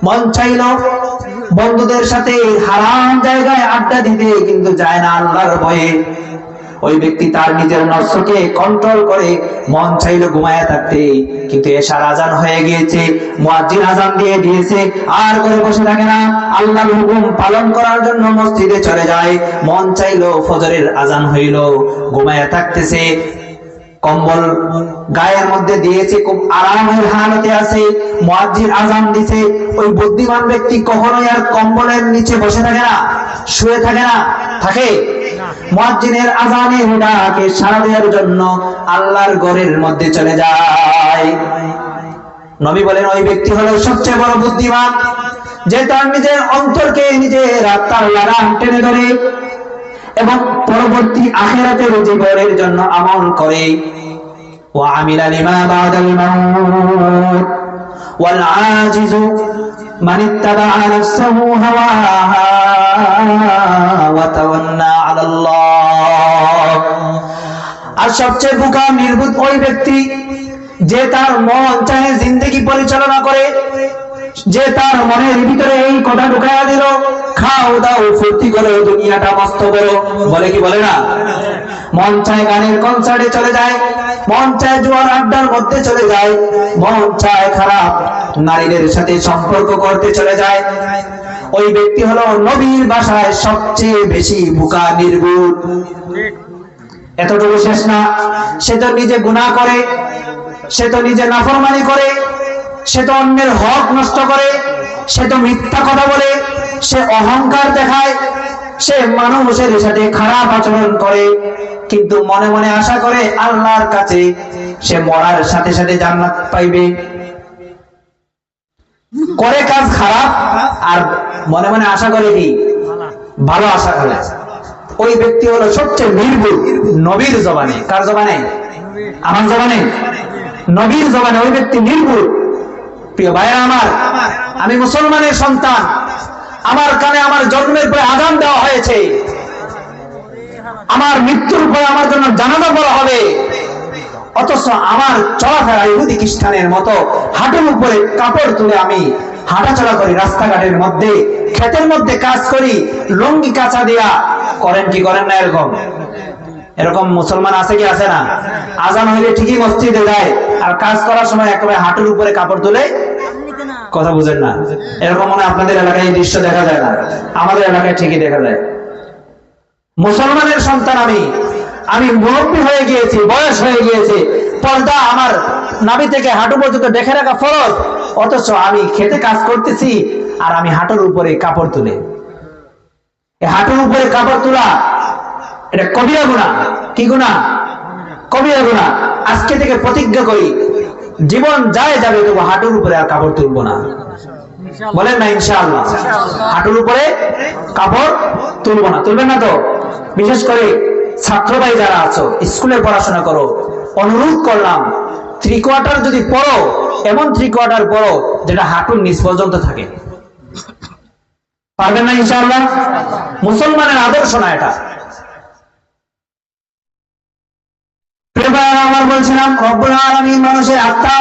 মন চাইলো বন্ধুদের সাথে হারাম জায়গায় আড্ডা দিতে, কিন্তু যায় না আল্লাহর ভয়ে। ওই ব্যক্তি তার নিজের নফসকে কন্ট্রোল করে, মন চাইলো ঘুমায়া থাকতে, কিন্তু এশার আজান হয়ে গিয়েছে, মুয়াজ্জিন আজান দিয়ে দিয়েছে, আর ঘরে বসে থাকে না, আল্লাহর হুকুম পালন করার জন্য মসজিদে চলে যায়। মন চাইলো ফজরের আজান হইল, ঘুমায়া থাকতেছে, কম্বল গায়ের মধ্যে দিয়েছে, খুব আরামের হালতে আছে, মুয়াজ্জিন আজান দিছে। ওই বুদ্ধিমান ব্যক্তি কখনোই আর কম্বলের নিচে বসে থাকে না, শুয়ে থাকে না, থাকে মুয়াজ্জিনের আজানের ডাকে সাড়া দেওয়ার জন্য আল্লাহর ঘরের মধ্যে চলে যায়। নবী বলেন, ওই ব্যক্তি হলো সবচেয়ে বড় বুদ্ধিমান, যে তার নিজের অন্তরকে, নিজের আত্মার লাগাম টেনে ধরে এবং পরবর্তী আখিরাতের জীবনের জন্য আমল করে। ওয়া আমিলা লিমা বা'দাল মাউত ওয়াল আজিজু মান ইত্তাবা'a নাফসাহু হাওয়াহা ওয়া তাওয়ান্না আলাল্লাহ। আর সবচেয়ে বোকা নির্বুদ্ধ ওই ব্যক্তি যে তার মন চাহে জিন্দেগি পরিচালনা করে, যে তার মনের ভিতরে এই কথা ঢুকাইয়া দিল, খাও দাও ফুর্তি করো, দুনিয়াটা মস্ত করো, বলে কি বলে না? মন চায় গানের কনসার্টে চলে যায়, মন চায় জুয়ার আড্ডার মধ্যে চলে যায়, মন চায় খারাপ নারীদের সাথে সম্পর্ক করতে চলে যায়। ওই ব্যক্তি হলো নবীর ভাষায় সবচেয়ে বেশি বোকা, নির্ভুল। এতটুকু শেষ না, সে তো নিজে গুনাহ করে, সে তো নিজে নাফরমানি করে, সে তো অন্যের হক নষ্ট করে, সে তো মিথ্যা কথা বলে, সে অহংকার দেখায়, সে মানুষের সাথে খারাপ আচরণ করে, কিন্তু মনে মনে আশা করে আল্লাহর কাছে সে মরার সাথে সাথে জান্নাত পাইবে। করে কাজ খারাপ আর মনে মনে আশা করে কি ভালো আশা করে। ওই ব্যক্তি হলো সবচেয়ে নির্ভুল নবীর জবানে। কার জবানে? আমার জবানে, নবীর জবানে ওই ব্যক্তি নির্ভুল। প্রিয় ভাইরা আমার, আমি মুসলমানের সন্তান, আমার কানে আমার জন্মের পরে আযান দেওয়া হয়েছে, আমার মৃত্যুর পরে আমার জন্য জানাজা পড়া হবে, অথচ আমার চলাফেরা ইহুদি খ্রিস্টানের মতো হাঁটুর উপরে কাপড় তুলে আমি হাঁটাচলা করি, রাস্তাঘাটের মধ্যে, ক্ষেতের মধ্যে কাজ করি, লুঙ্গি কাঁচা দিয়া। করেন কি করেন না? এরকম এরকম মুসলমান আছে কি আছে না? আজান হইলে ঠিকই মসজিদে যায়, আর কাজ করার সময় একেবারে হাঁটুর উপরে কাপড় তুলে। কথা বুঝেন না? এরকম মনে আপনাদের এলাকায় এই দৃশ্য দেখা যায় না, আমাদের এলাকায় ঠিকই দেখা যায়। মুসলমানের সন্তান আমি মুরব্বী হয়ে গিয়েছি, বয়স হয়ে গিয়েছে, পর্দা আমার নাভি থেকে হাঁটু পর্যন্ত দেখে রাখা ফরজ, অথচ আমি খেতে কাজ করতেছি আর আমি হাঁটুর উপরে কাপড় তুলে। হাঁটুর উপরে কাপড় তোলা এটা কবিরা গুনাহ। কি গুনাহ? কবিরা গুনাহ। আজকে থেকে প্রতিজ্ঞা করি, জীবন যায় যাবে তবু হাঁটুর উপরে আর কাপড় তুলবো না। বলেন না ইনশাআল্লাহ? হাঁটুর উপরে কাপড় তুলবো না। তুলবেন না তো? বিশেষ করে ছাত্র ভাই যারা আছো, স্কুলে পড়াশোনা করো, অনুরোধ করলাম, 3 কোয়ার্টার যদি পড়ো, এমন 3 কোয়ার্টার পড়ো যেটা হাঁটুর নিচ পর্যন্ত থাকে। পারবেন না ইনশাআল্লাহ? মুসলমানের আদর্শ না এটা। আমার বলছিলাম, রব্বুল আলামিন মানুষের আত্মা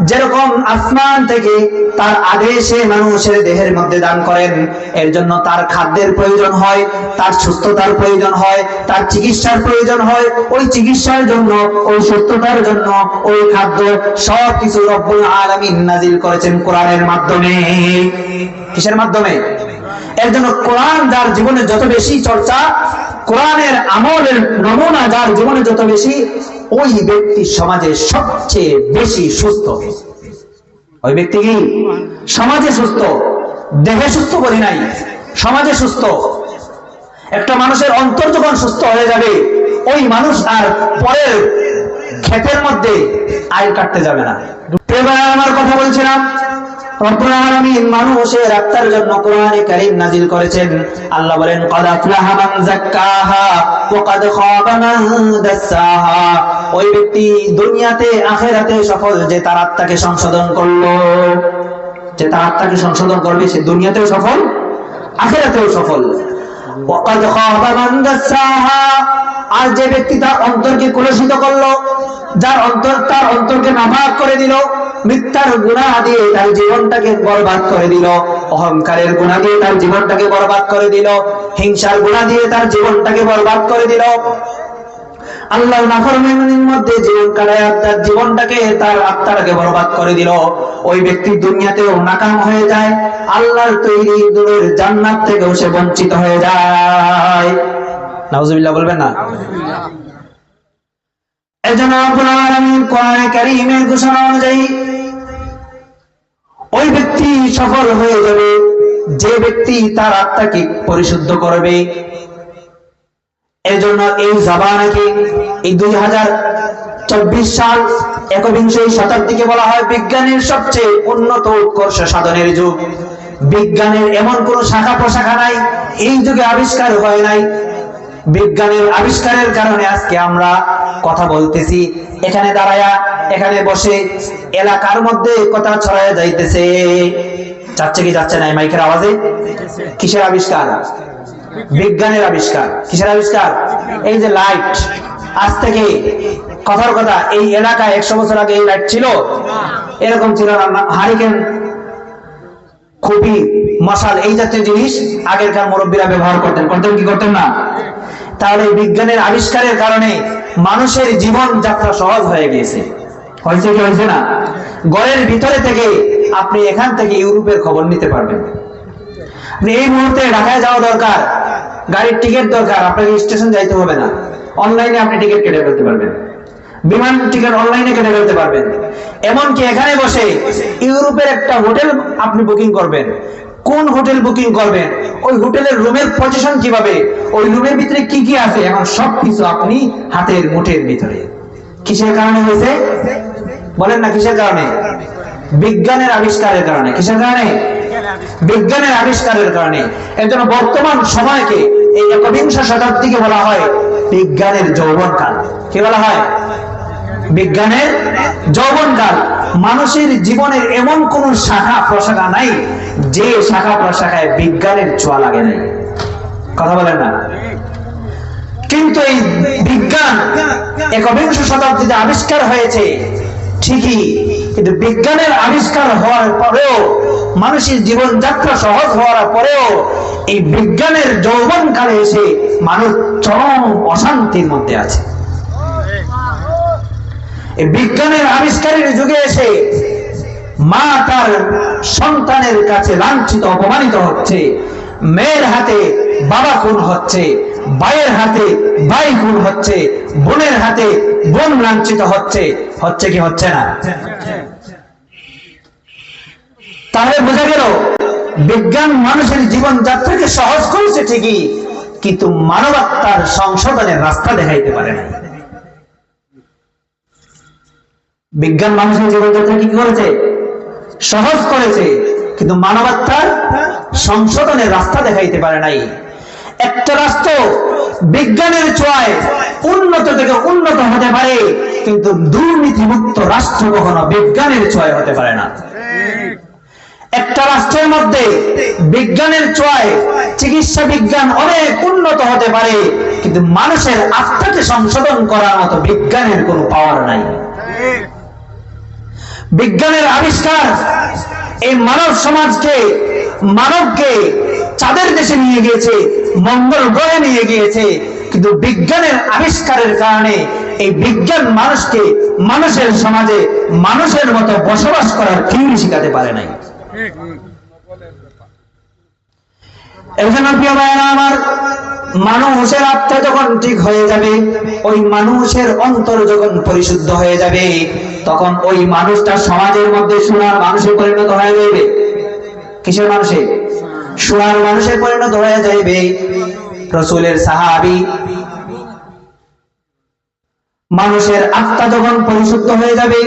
যেরকম আসমান থেকে তার আদেশে মানুষের দেহের মধ্যে দান করেন, এর জন্য তার খাদ্যের প্রয়োজন হয়, তার সুস্থতার প্রয়োজন হয়, তার চিকিৎসার প্রয়োজন হয়। ওই চিকিৎসার জন্য, ওই সুস্থতার জন্য, ওই খাদ্য সবকিছু রব্বুল আলামিন নাজিল করেছেন কোরআনের মাধ্যমে। কিসের মাধ্যমে? এর জন্য কোরআন যার জীবনে যত বেশি চর্চা, কোরআনের আমলের নমুনা যার জীবনে যত বেশি, ওই ব্যক্তি সমাজে সবচেয়ে বেশি সুস্থ। ওই ব্যক্তি কি সমাজে সুস্থ, দেহে সুস্থ বলি নাই, সমাজে সুস্থ। একটা মানুষের অন্তর যখন সুস্থ হয়ে যাবে, ওই মানুষ আর পরের ক্ষেতের মধ্যে আইল কাটতে যাবে না। আমার কথা বলছিলাম, রব্বুল আলামিন মানুষের আত্মার জন্য কোরআনে কারীম নাজিল করেছেন। আল্লাহ বলেন, ক্বাদ আফলাহা মান যাক্কাহা ওয়া ক্বাদ খাবা মান দাসসাহা। ওই ব্যক্তি দুনিয়াতে আখিরাতে সফল, যে তার আত্মাকে সংশোধন করলো। যে তার আত্মাকে সংশোধন করবে সে দুনিয়াতেও সফল, আখিরাতেও সফল। ওয়া ক্বাদ খাবা মান দাসসাহা। আর যে ব্যক্তি তার অন্তরকে কলুষিত করলো, যার অন্তর তার অন্তরকে নাপাক করে দিল, মিথ্যার গুনাহ দিয়ে তার জীবনটাকে বরবাদ করে দিল, অহংকারের গুনাহ দিয়ে তার জীবনটাকে বরবাদ করে দিল, হিংসার গুনাহ দিয়ে তার জীবনটাকে বরবাদ করে দিল, আল্লাহর নাফরমানির মধ্যে জীবন কাটায় তার জীবনটাকে, তার আত্মাটাকে বরবাদ করে দিল। ওই ব্যক্তি দুনিয়াতেও নাকাম হয়ে যায়, আল্লাহর তৈরি দূরের জান্নাত থেকেও সে বঞ্চিত হয়ে যায়। নাউজুবিল্লাহ বলবেন না? এজন্য রব্বুল আলামিন কোরআনে কারীমের ঘোষণা অনুযায়ী ওই ব্যক্তি সফল হয়ে যাবে যে ব্যক্তি তার আত্মাকে পরিশুদ্ধ করবে। এজন্য এই জামানাকে, এই 2024 সাল 21 শতাব্দীকে বলা হয় বিজ্ঞানের সবচেয়ে উন্নত উৎকর্ষ সাধনের যুগ। বিজ্ঞানের এমন কোন শাখা প্রশাখা নাই এই যুগে আবিষ্কার হয় নাই। বিজ্ঞানের আবিষ্কারের কারণে আজকে আমরা কথা বলতেছি, এখানে দাঁড়ায়া, এখানে বসে এলাকার মধ্যে কথা ছড়ায়া যাইতেছে। যাচ্ছে কি যাচ্ছে না মাইকের আওয়াজে? কিসের আবিষ্কার? বিজ্ঞানের আবিষ্কার। কিসের আবিষ্কার? এই যে লাইট, আজ থেকে কথার কথা এই এলাকায় 100 বছর আগে এই লাইট ছিল? এরকম ছিল না। হারিকেন খুবই, মশাল, এই জাতীয় জিনিস আগেরকার মুরব্বীরা ব্যবহার করতেন কি করতেন না? তাহলে বিজ্ঞানের আবিষ্কারের কারণে মানুষের জীবন যাত্রা সহজ হয়ে গিয়েছে। হয়েছে কি হয়েছে না? ঘরের ভিতরে থেকে আপনি এখান থেকে ইউরোপের খবর নিতে পারবেন। আপনি এই মুহূর্তে ঢাকায় যাওয়া দরকার, গাড়ির টিকিট দরকার, আপনাকে স্টেশন যাইতে হবে না, অনলাইনে আপনি টিকিট কেটে ফেলতে পারবেন, বিমান টিকিট অনলাইনে কেটে ফেলতে পারবেন। এমনকি এখানে বসে ইউরোপের একটা হোটেল আপনি বুকিং করবেন, কোন হোটেল বুকিং করবেন, ওই হোটেলের রুমের পজিশন কিভাবে, ওই রুমের ভিতরে কি কি আছে, এখন সবকিছু আপনি হাতের মুঠের ভিতরে। কিসের কারণে হয়েছে বলেন না? কিসের কারণে? বিজ্ঞানের আবিষ্কারের কারণে। কিসের কারণে? বিজ্ঞানের আবিষ্কারের কারণে। এর জন্য বর্তমান সময়কে, এই একবিংশ শতাব্দীকে বলা হয় বিজ্ঞানের যৌবনকাল। কি বলা হয়? বিজ্ঞানের যৌবনকাল। মানুষের জীবনের এমন কোন শাখা প্রশাখা নাই যে শাখা প্রশাখায় বিজ্ঞানের ছোঁয়া লাগে নাই। কথা বলেন না? কিন্তু এই বিজ্ঞান একবিংশ শতাব্দীতে আবিষ্কার হয়েছে ঠিকই, কিন্তু বিজ্ঞানের আবিষ্কার হওয়ার পরেও, মানুষের জীবন যাত্রা সহজ হওয়ার পরেও, এই বিজ্ঞানের যৌবনকালে এসে মানুষ চরম অশান্তির মধ্যে আছে। এই বিজ্ঞানের আবিষ্কারের যুগে এসে মা তার সন্তানের কাছে লাঞ্ছিত অপমানিত হচ্ছে, মেয়ের হাতে বাবা খুন হচ্ছে, ভাইয়ের হাতে ভাই খুন হচ্ছে, বোনের হাতে বোন লাঞ্ছিত হচ্ছে। হচ্ছে কি হচ্ছে না? তাহলে বোঝা গেল বিজ্ঞান মানুষের জীবন যাত্রাকে সহজ করেছে ঠিকই, কিন্তু মানবাত্মার সংশোধনের রাস্তা দেখাইতে পারে না। বিজ্ঞান মানুষের জীবনযাত্রা কি করেছে? সহজ করেছে, কিন্তু মানবাত্মার সংশোধনের রাস্তা দেখাইতে পারে নাই। একটা রাষ্ট্র বিজ্ঞানের ছোঁয়ায় উন্নত থেকে উন্নত হতে পারে, কিন্তু দুর্নীতিমুক্ত রাষ্ট্র কখনো বিজ্ঞানের ছোঁয়ায় হতে পারে না। একটা রাষ্ট্রের মধ্যে বিজ্ঞানের ছোঁয়ায় চিকিৎসা বিজ্ঞান অনেক উন্নত হতে পারে, কিন্তু মানুষের আত্মাকে সংশোধন করার মতো বিজ্ঞানের কোনো পাওয়ার নাই। বিজ্ঞানের আবিষ্কার এই মানব সমাজকে, মানবকে চাঁদের দেশে নিয়ে গিয়েছে, মঙ্গল গ্রহে নিয়ে গিয়েছে, কিন্তু বিজ্ঞানের আবিষ্কারের কারণে এই বিজ্ঞান মানুষকে মানুষের সমাজে মানুষের মতো বসবাস করার থিওরি শিখাতে পারে নাই। আমার মানুষের আত্মা যখন ঠিক হয়ে যাবে, ওই মানুষের অন্তর যখন পরিশুদ্ধ হয়ে যাবে, তখন ওই মানুষটা সমাজের মধ্যে সোনার মানুষে পরিণত হয়ে যাবে। কিসের মানুষে? সোনার মানুষে পরিণত হয়ে যাবে। রাসূলের সাহাবী, মানুষের আত্মা যখন পরিশুদ্ধ হয়ে যাবে,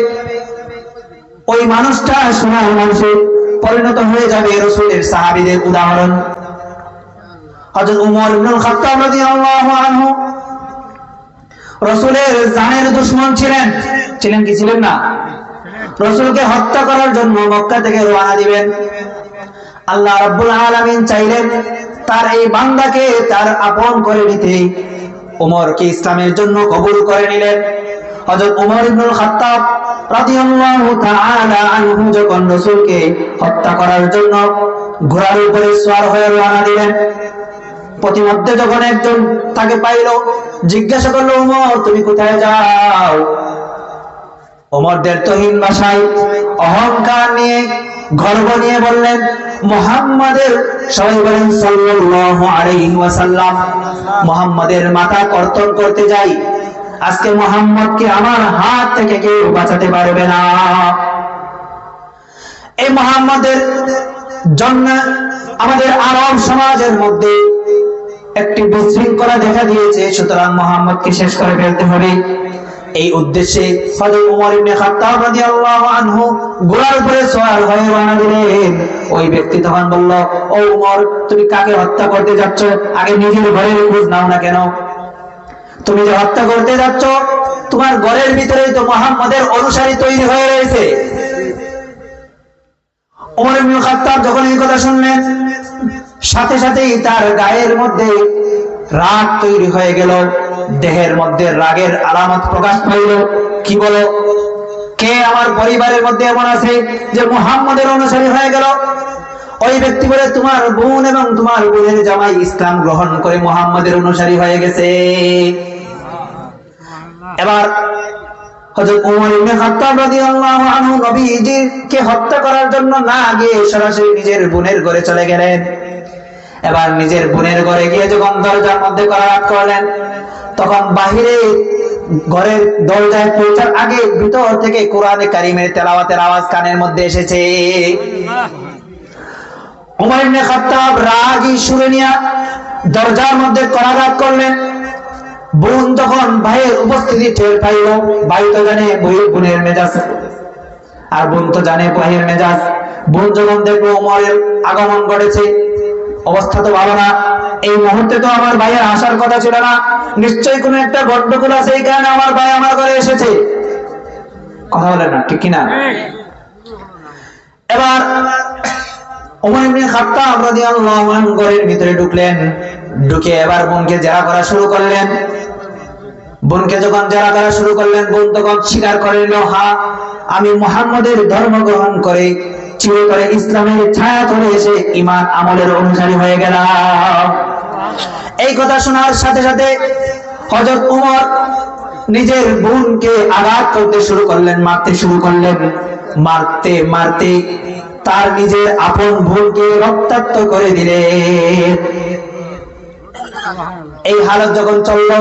ওই মানুষটা সোনার মানুষে পরিণত হয়ে যাবে। রাসূলের সাহাবীদের উদাহরণ হযরত উমর ইবনুল খাত্তাব রাদিয়াল্লাহু আনহু রাসূলের জানের দুশমন ছিলেন। ছিলেন কি ছিলেন না? রাসূলকে হত্যা করার জন্য মক্কা থেকে রওনা দিবেন। আল্লাহ রাব্বুল আলামিন চাইলেন তার এই বান্দাকে তার আপন করে নিতে। উমরকে ইসলামের জন্য কবুল করে নিলেন। হযরত উমর ইবনুল খাত্তাব রাদিয়াল্লাহু তাআলা আনহু যখন রাসূলকে হত্যা করার জন্য ঘোড়ার উপরে সওয়ার হয়ে রওনা দিলেন, প্রতিমধ্যে যখন একজন তাকে পাইল, জিজ্ঞাসা করলো, উমর তুমি কোথায় যাও? উমর দেরতহীন ভাষায় অহংকার নিয়ে, গর্ব নিয়ে বললেন, মুহাম্মাদের, সবাই বলেন সাল্লাল্লাহু আলাইহি ওয়াসাল্লাম, মুহাম্মাদের মাথা কর্তন করতে যাই। আজকে মুহাম্মদকে আমার হাত থেকে কেউ বাঁচাতে পারবে না। এই মুহাম্মাদের জন্য আমাদের আরব সমাজের মধ্যে একটি বিশৃঙ্খলা দেখা দিয়েছে, সুতরাং মুহাম্মদকে শেষ করে ফেলতে হবে। এই উদ্দেশ্যে হযরত উমর ইবনে খাত্তাব রাদিয়াল্লাহু আনহু ঘোড়ার উপরে সওয়ার হয়ে রওনা দিলেন। ওই ব্যক্তি তখন বলল, ও উমর, তুমি কাকে হত্যা করতে যাচ্ছ? আগে নিজের ঘরের খোঁজ নাও না কেন? তুমি যে হত্যা করতে যাচ্ছ, তোমার ঘরের ভিতরেই তো মুহাম্মদের অনুসারী তৈরি হয়ে রয়েছে। উমর ইবনে খাত্তাব যখন এই কথা শুনলেন, সাথে সাথেই তার গায়ের মধ্যে রাগ তৈরি হয়ে গেল, দেহের মধ্যে রাগের আলামত প্রকাশ পাইল। কি বলো, কে আমার পরিবারের মধ্যে এমন আছে যে মুহাম্মদের অনুসারী হয়ে গেল? ওই ব্যক্তি বলে তোমার বোন এবং তোমার বোনের জামাই ইসলাম গ্রহণ করে মুহাম্মাদের অনুসারী হয়ে গেছে। এবার হযরত ওমর ইবনে খাত্তাব রাদিয়াল্লাহু আনহু নবীজিকে হত্যা করার জন্য না গিয়ে সরাসরি নিজের বোনের ঘরে চলে গেলেন। এবার নিজের বোনের ঘরে গিয়ে যখন দরজার মধ্যে করাঘাত করলেন, তখন বাহিরে ঘরের দরজায় পৌঁছার আগে ভিতর থেকে কোরআনে কারীমের তেলাওয়াতের আওয়াজ কানের মধ্যে এসেছে। ওমর ইবনে খাত্তাব রাগী সুরে নিয়ে দরজার মধ্যে করাঘাত করলেন। বোন যখন ভাইয়ের উপস্থিতি টের পাইল, ভাই তো জানে বোনের মেজাজ, আর বোন তো জানে ভাইয়ের মেজাজ। বোন যখন দেখলো ওমরের আগমন ঘটেছে, অবস্থা তো ভালো না, এই মুহূর্তে তো আমার ভাইয়ের আসার কথা ছিল না, নিশ্চয়ই কোনো একটা গন্ডগোল আছে, এই কারণে আমার ভাই আমার ঘরে এসেছে। কথা বলেন না, ঠিক কিনা? এবার ওমর ইবনে খাত্তাব রাদিয়াল্লাহু আনহু ঘরের ভিতরে ঢুকলেন, ঢুকে এবার বোনকে জেরা করা শুরু করলেন। বোনকে যখন জেরা করা শুরু করলেন, বোন তখন স্বীকার করে নিল, হ্যাঁ আমি মুহাম্মদের ধর্ম গ্রহণ করে চিরতরে ইসলামের ছায়া তলে এসে ঈমান আমলের অনুসারী হয়ে গেলাম। এই কথা শোনার সাথে সাথে হযরত ওমর নিজের বোনকে আঘাত করতে শুরু করলেন, মারতে শুরু করলেন। মারতে মারতে তার নিজের আপন বোনকে রক্তাক্ত করে দিলেন। এই হালত যখন চলল,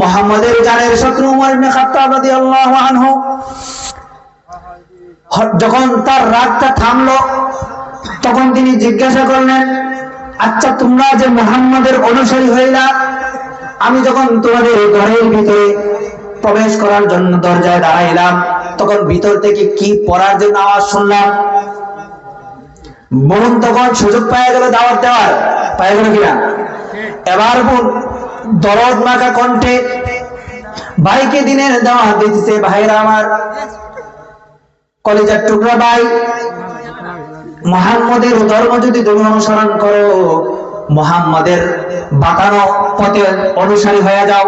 মুহাম্মাদের জানের শত্রু ওমর ইবনে খাত্তাব রাদিয়াল্লাহু আনহু যখন তার রাগটা থামলো, তখন তিনি জিজ্ঞাসা করলেন, আচ্ছা তোমরা যে মুহাম্মাদের অনুসারী হইলা, আমি যখন তোমাদের ঘরের ভিতরে প্রবেশ করার জন্য দরজায় দাঁড়াইলাম, তখন ভিতর থেকে কি পড়ার জন্য আওয়াজ শুনলাম। বোন তখন সুযোগ পাওয়া গেল দাওয়াত দেওয়ার, পাওয়া গেল কিনা? এবার বোন দরদ মাখা কণ্ঠে ভাইকে দিনের দাওয়াত দিতেছে, ভাইরা আমার, কলিজার টুকরা ভাই, মুহাম্মাদের ধর্ম যদি তুমি অনুসরণ করো, মুহাম্মাদের বাতানো পথে অনুসারী হয়ে যাও,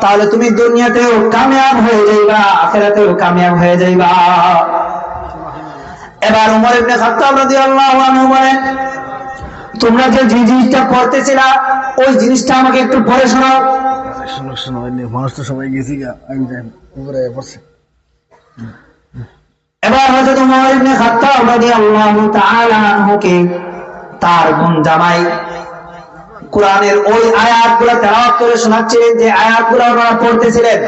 তাহলে তুমি দুনিয়াতেও কামিয়াব হয়ে যাইবা, আখিরাতেও কামিয়াব হয়ে যাইবা। এবার ওমর ইবনে খাত্তাব রাদিয়াল্লাহু আনহু বলেন, তোমরা যে জিনিসটা পড়তেছিলা ওই জিনিসটা আমাকে একটু পড়ে শোনাও। মানুষ তো সবাই গেছি গা, উপরে পড়ছে। এবার হযরত ওমর ইবনে খাত্তাব রাদিয়াল্লাহু তাআলা আনহুকে তার বোন জামাই কোরআনের ওই আয়াতগুলো তেলাওয়াত করে শোনাচ্ছিলেন, যে আয়াতগুলো ওনারা পড়তেছিলেন।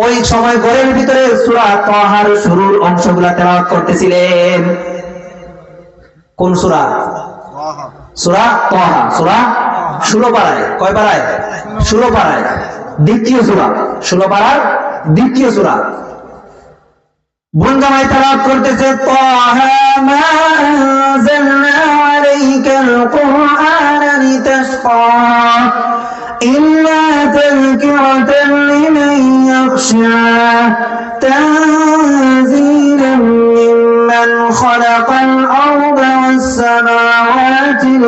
ওই সময় ঘরের ভিতরে সূরা তাহার শুরুর অংশগুলো তেলাওয়াত করতেছিলেন। কোন সূরা? সূরা তাহা, সূরা 16 পারায়। কয় পারায়? 16 পারায়, দ্বিতীয় সূরা, 16 পারার দ্বিতীয় সূরা। বোন জামাই তেলাওয়াত করতেছে, তাহা মা আনজালনা আলাইকাল কুরআনা লিতাশকা ইল্লা তাযকিরাতান লিমান ইয়াখশা তানযীলাম মিম্মান খালাকাল আরদা ওয়াস সামাওয়াতিল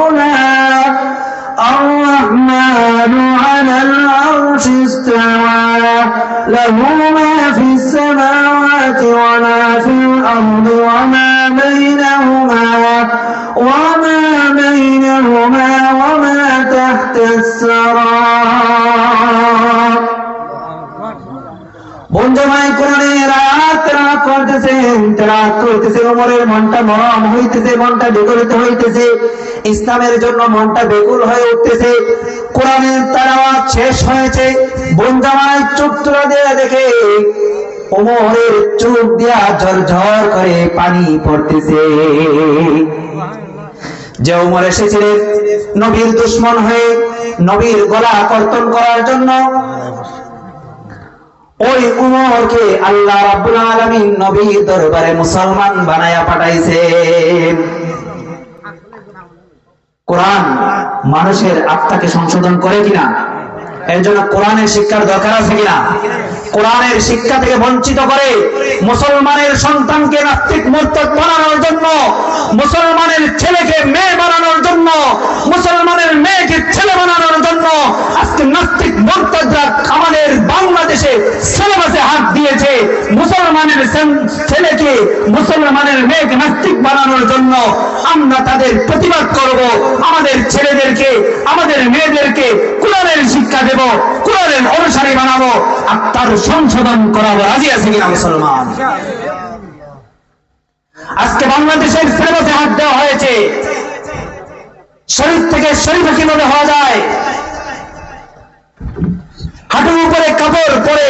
উলা আর-রাহমানু আলাল আরশি ইসতাওয়া লাহু মা ফিস সামাওয়াতি ওয়া মা ফিল আরদি ওয়া মা বাইনাহুমা ওয়া মা তাহতাস সারা। বোন জামাই কোরআনের আয়াত তেলাওয়াত করতেছে, ওমরের মনটা নরম হইতেছে, মনটা বিগলিত হইতেছে, ইসলামের জন্য মনটা বেকুল হয়ে উঠতেছে। কোরআনের তেলাওয়াত শেষ হয়েছে, বোন জামাই চোখ তুলে দিয়ে দেখে ওমরের চোখ দিয়া ঝরঝর করে পানি পড়তেছে। যে ওমর এসেছিলেন নবীর দুশমন হয়ে, নবীর গলা কর্তন করার জন্য, ওই উমরকে আল্লাহ রাব্বুল আলামিন নবীর দরবারে মুসলমান বানায়া পাঠাইছেন। কোরআন মানুষের আত্মাকে সংশোধন করে কিনা? এর জন্য কোরআনের শিক্ষার দরকার আছে কিনা? কোরআনের শিক্ষা থেকে বঞ্চিত করে মুসলমানের সন্তানকে নাস্তিক মুরতাদ বানানোর জন্য, মুসলমানের ছেলেকে মেয়ে বানানোর জন্য, মুসলমানের মেয়েকে ছেলে বানানোর জন্য আজকে নাস্তিক মুরতাদরা আমাদের বাংলাদেশে সিলেবাসে হাত দিয়েছে। মুসলমানের ছেলেকে মুসলমানের মেয়েকে নাস্তিক বানানোর জন্য আমরা তাদের প্রতিবাদ করব। আমাদের ছেলেদেরকে আমাদের মেয়েদেরকে কোরআনের শিক্ষা দেব, কোরআনের অনুসারী বানাবো, আর তার সংশোধন করাবো। রাজি আছে কিনা মুসলমান? আজকে বাংলাদেশের সিলেবাসে হাত দেওয়া হয়েছে শরীফ থেকে শরীফে কিভাবে হওয়া যায়, হাঁটুর উপরে কাপড় পরে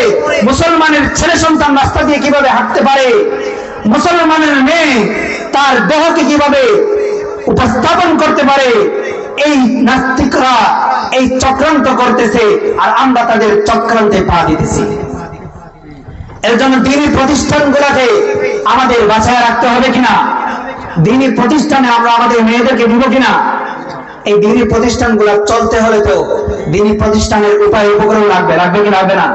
মুসলমানের ছেলে সন্তান রাস্তা দিয়ে কিভাবে হাঁটতে পারে, মুসলমানের মেয়ে তার দেহকে কিভাবে উপস্থাপন করতে পারে, এই নাস্তিকরা এই চক্রান্ত করতেছে, আর আমরা তাদের চক্রান্তে পা দিতেছি। এর জন্য দ্বীনি প্রতিষ্ঠানগুলোকে আমাদের বাঁচায় রাখতে হবে কিনা? দ্বীনি প্রতিষ্ঠানে আমরা আমাদের মেয়েদেরকে দিব কিনা? এই দ্বীনি প্রতিষ্ঠানগুলো চলতে হলে তো দ্বীনি প্রতিষ্ঠানের উপায় উপকরণ লাগবে কি লাগবে না?